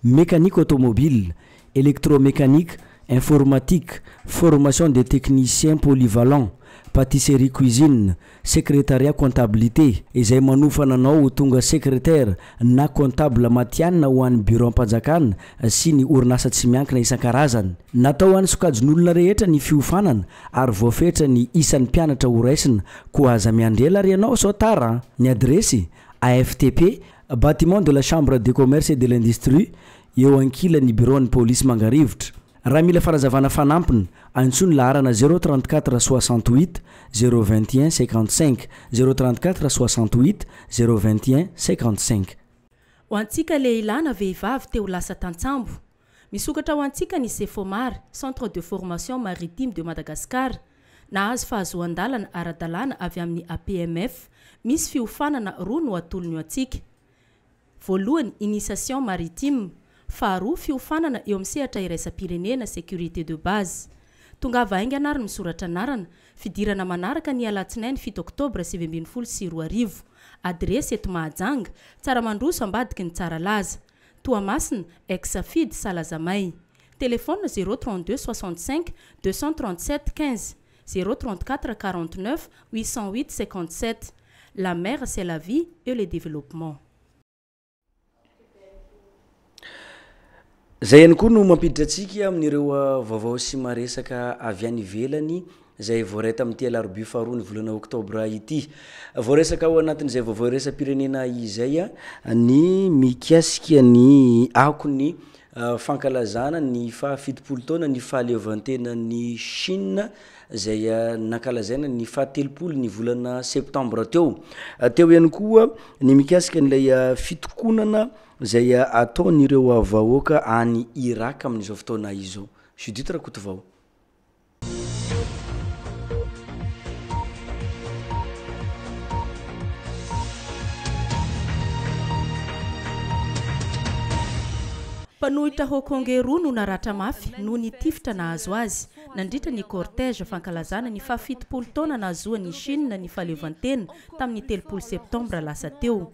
mécanique automobile, électromécanique, informatique, formation des techniciens polyvalents, pâtisserie cuisine, secrétariat comptabilité, izay manofana anao ho tonga secrétaire na comptable matianina ho an'ny bureau am-panjakana sy ny orinasa tsy miankina isan-karazany. Natao ho an'ny sokajin'olona rehetra ny fiofanana ary voafetra ny isan'ny mpianatra ho raisina ko aza miandrela ary ianao sao tara. Ny adresy: AFTP, bâtiment de la chambre de commerce et de l'industrie, eo ankilan'ny bureau ny police Mangarivotra. Raha mila farazavana fanampiny, antsoiny laharana 034 68 021 55 034 68 021 55. Ho antsika lehilahy na vehivavy te ho lasa tantsambo, misokatra ho antsika ny CEFOMAR, Centre de Formation Maritime de Madagascar, nahazo fahazoan-dalana ara-dalàna avy amin'ny APMF. Misy fiofanana roa no atolony eo antsika. Voalohany, initiation maritime. Faharoa, fiofanana eo amin'ny sehatra iraisam-pirenena sécurité de base. Tongava hainga ary misoratra anarana. Fidirana manaraka ny alatsinainy 7 oktobra 2024. Adresy eto Mahajanga, Tsaramandroso ambadiky ny Tsaralaza. Toamasina, ex-Safid Salazamay. Téléphone 032 65 237 15 034 49 808 57. La mer, c'est la vie et le développement. Zay ihany koa no mampiditra antsika amin'ireo vaovao sy maresaka avy any ivelany zay voareta amin'ity alarobia faharoa ny volana oktobra ity. Voaresaka ao anatin'izay vaovao resa-pirenena izay ny mikasika ny akony fankalazana ny fahafitopolo taona ny fahaleovantenan'ny Chine zay nankalazaina ny fahatelopolo ny volana septambra teo. Teo ihany koa ny mikasika n'ilay fitokonana zay ataon'ireo vahoaka any Irak amin'izao fotoana izao. Judith Rakotovao. Mpanohitra Hokonge roa no naratra mafy no ny tifitra nahazo azy nandritra ny cortège fankalazana ny fahafitopolo taona nahazoan'ny Chine ny fahaleovantena tamin'ny 3 septambra lasa teo.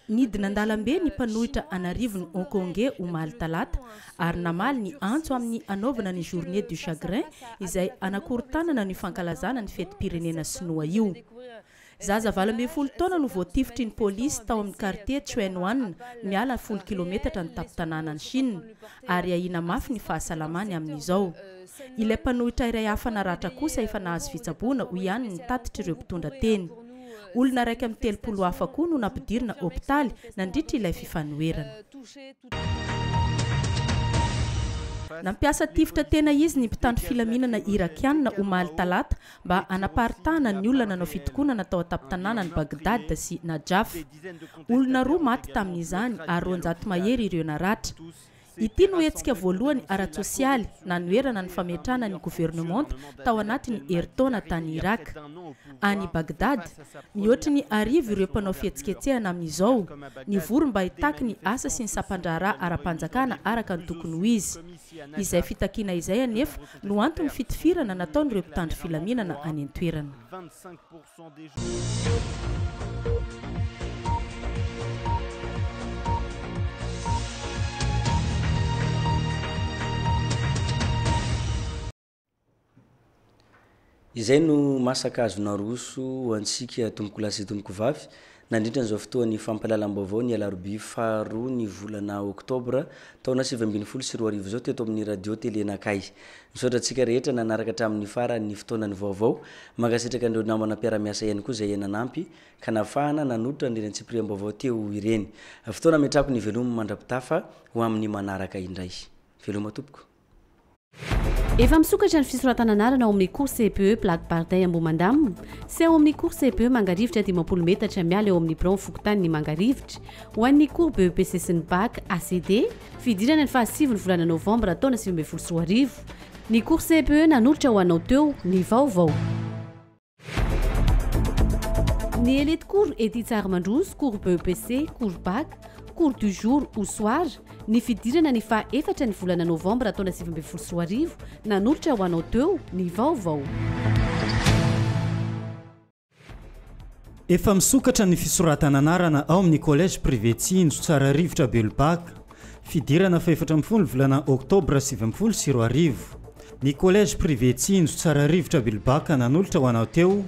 Nidina andalambe ny mpanohitra anarivony Hokonge omaly talata ary namaly ny antso amin'ny anaovana ny journée du chagrin izay anakorontanana ny fankalazana ny fetim-pirenena sinoa io. Zaza 12 taona no voatifitry ny polisy tao amin'ny quartier Chuenwan miala 10 kilometatra ny tapotanànan'ny Chine ary ahina mafy ny fahasalamany amin'izao. Ilay mpanohitra iray hafa naratra kosa efa nahazo fitsaboana ho ihany ny tatitra ireo mpitondra teny. Olona raiky amin'ny 30 hafa koa no nampidirina hôpitaly nandritra ilay fifanoherana. Nampiasa tifitra tena izy ny mpitandro filaminana irakianina omaly talata mba anaparitahana ny olona nanao fitokonana tao an-tapotanànan'ny Bagdad sy Najaf. Olona roa maty tamin'izany ary 200 mahery ireo naratra. Ity no hetsika voalohany ara-tsosialy nanoherana ny fametrahana ny gouvernement tao anatin'ny heritaona tany Irak. Any Bagdad, mihoatra ny arivo ireo mpanao fihetsiketsehana amin'izao, ny vory mba hitaky ny asa sy ny sapandraharaha ara-panjakana araka ny tokony ho izy. Izay fitakiana izay anefa no antony fitifirana nataon'ireo mpitandro filaminana any an-toerana. Izay no masaka azo naroso ho antsika tomboko lasy tomboko vavy nandritra n'izao fotoany fampalalam-baovao ny alarobia faharoa ny volana oktobra taona 2024 zao teto amin'ny radio télé nakay. Misaotra antsika rehetra nanaraka hatramin'ny farany fotoanany vaovao. Mankasitraka andreo namana mpiara-miasa ihany koa izay nanampy ka nafahana nanotra ny rentsipriam-baovao teo ireny. Fotoana metrako ny velomy mandrapitafa ho amin'ny manaraka indray. Veloma tompoko. Efa misokatra ny fisoratana anarana ao amin'ny cours CPE Plaque Bardin Ambomandamo sy ao amin'ny cours CPE Mangarivitra 50 metatra miala eo amin'ny Bron Fokotany ny Mangarivitra ho an'ny cours BEPC sy ny bac ACD fidirana ny fahasivy ny volana novambra taona 2024. Ny cours CPE nanolotra ho anao teo ny vaovao. Ny élite cours ety tsara mandroso cours BEPC, cours bac, cours du jour ou soir ny fidirana ny fa efatra ny volana novambra taona 2024 nanolotra ho anao teo ny vaovao. Efa misokatra ny fisoratana anarana ao amin'ny collège privé Tsinjo tsara rivotra Belbaka fidirana fa 14 volana oktobra 2024. Ny collège privé Tsinjo tsara rivotra Belbaka nanolotra ho anao teo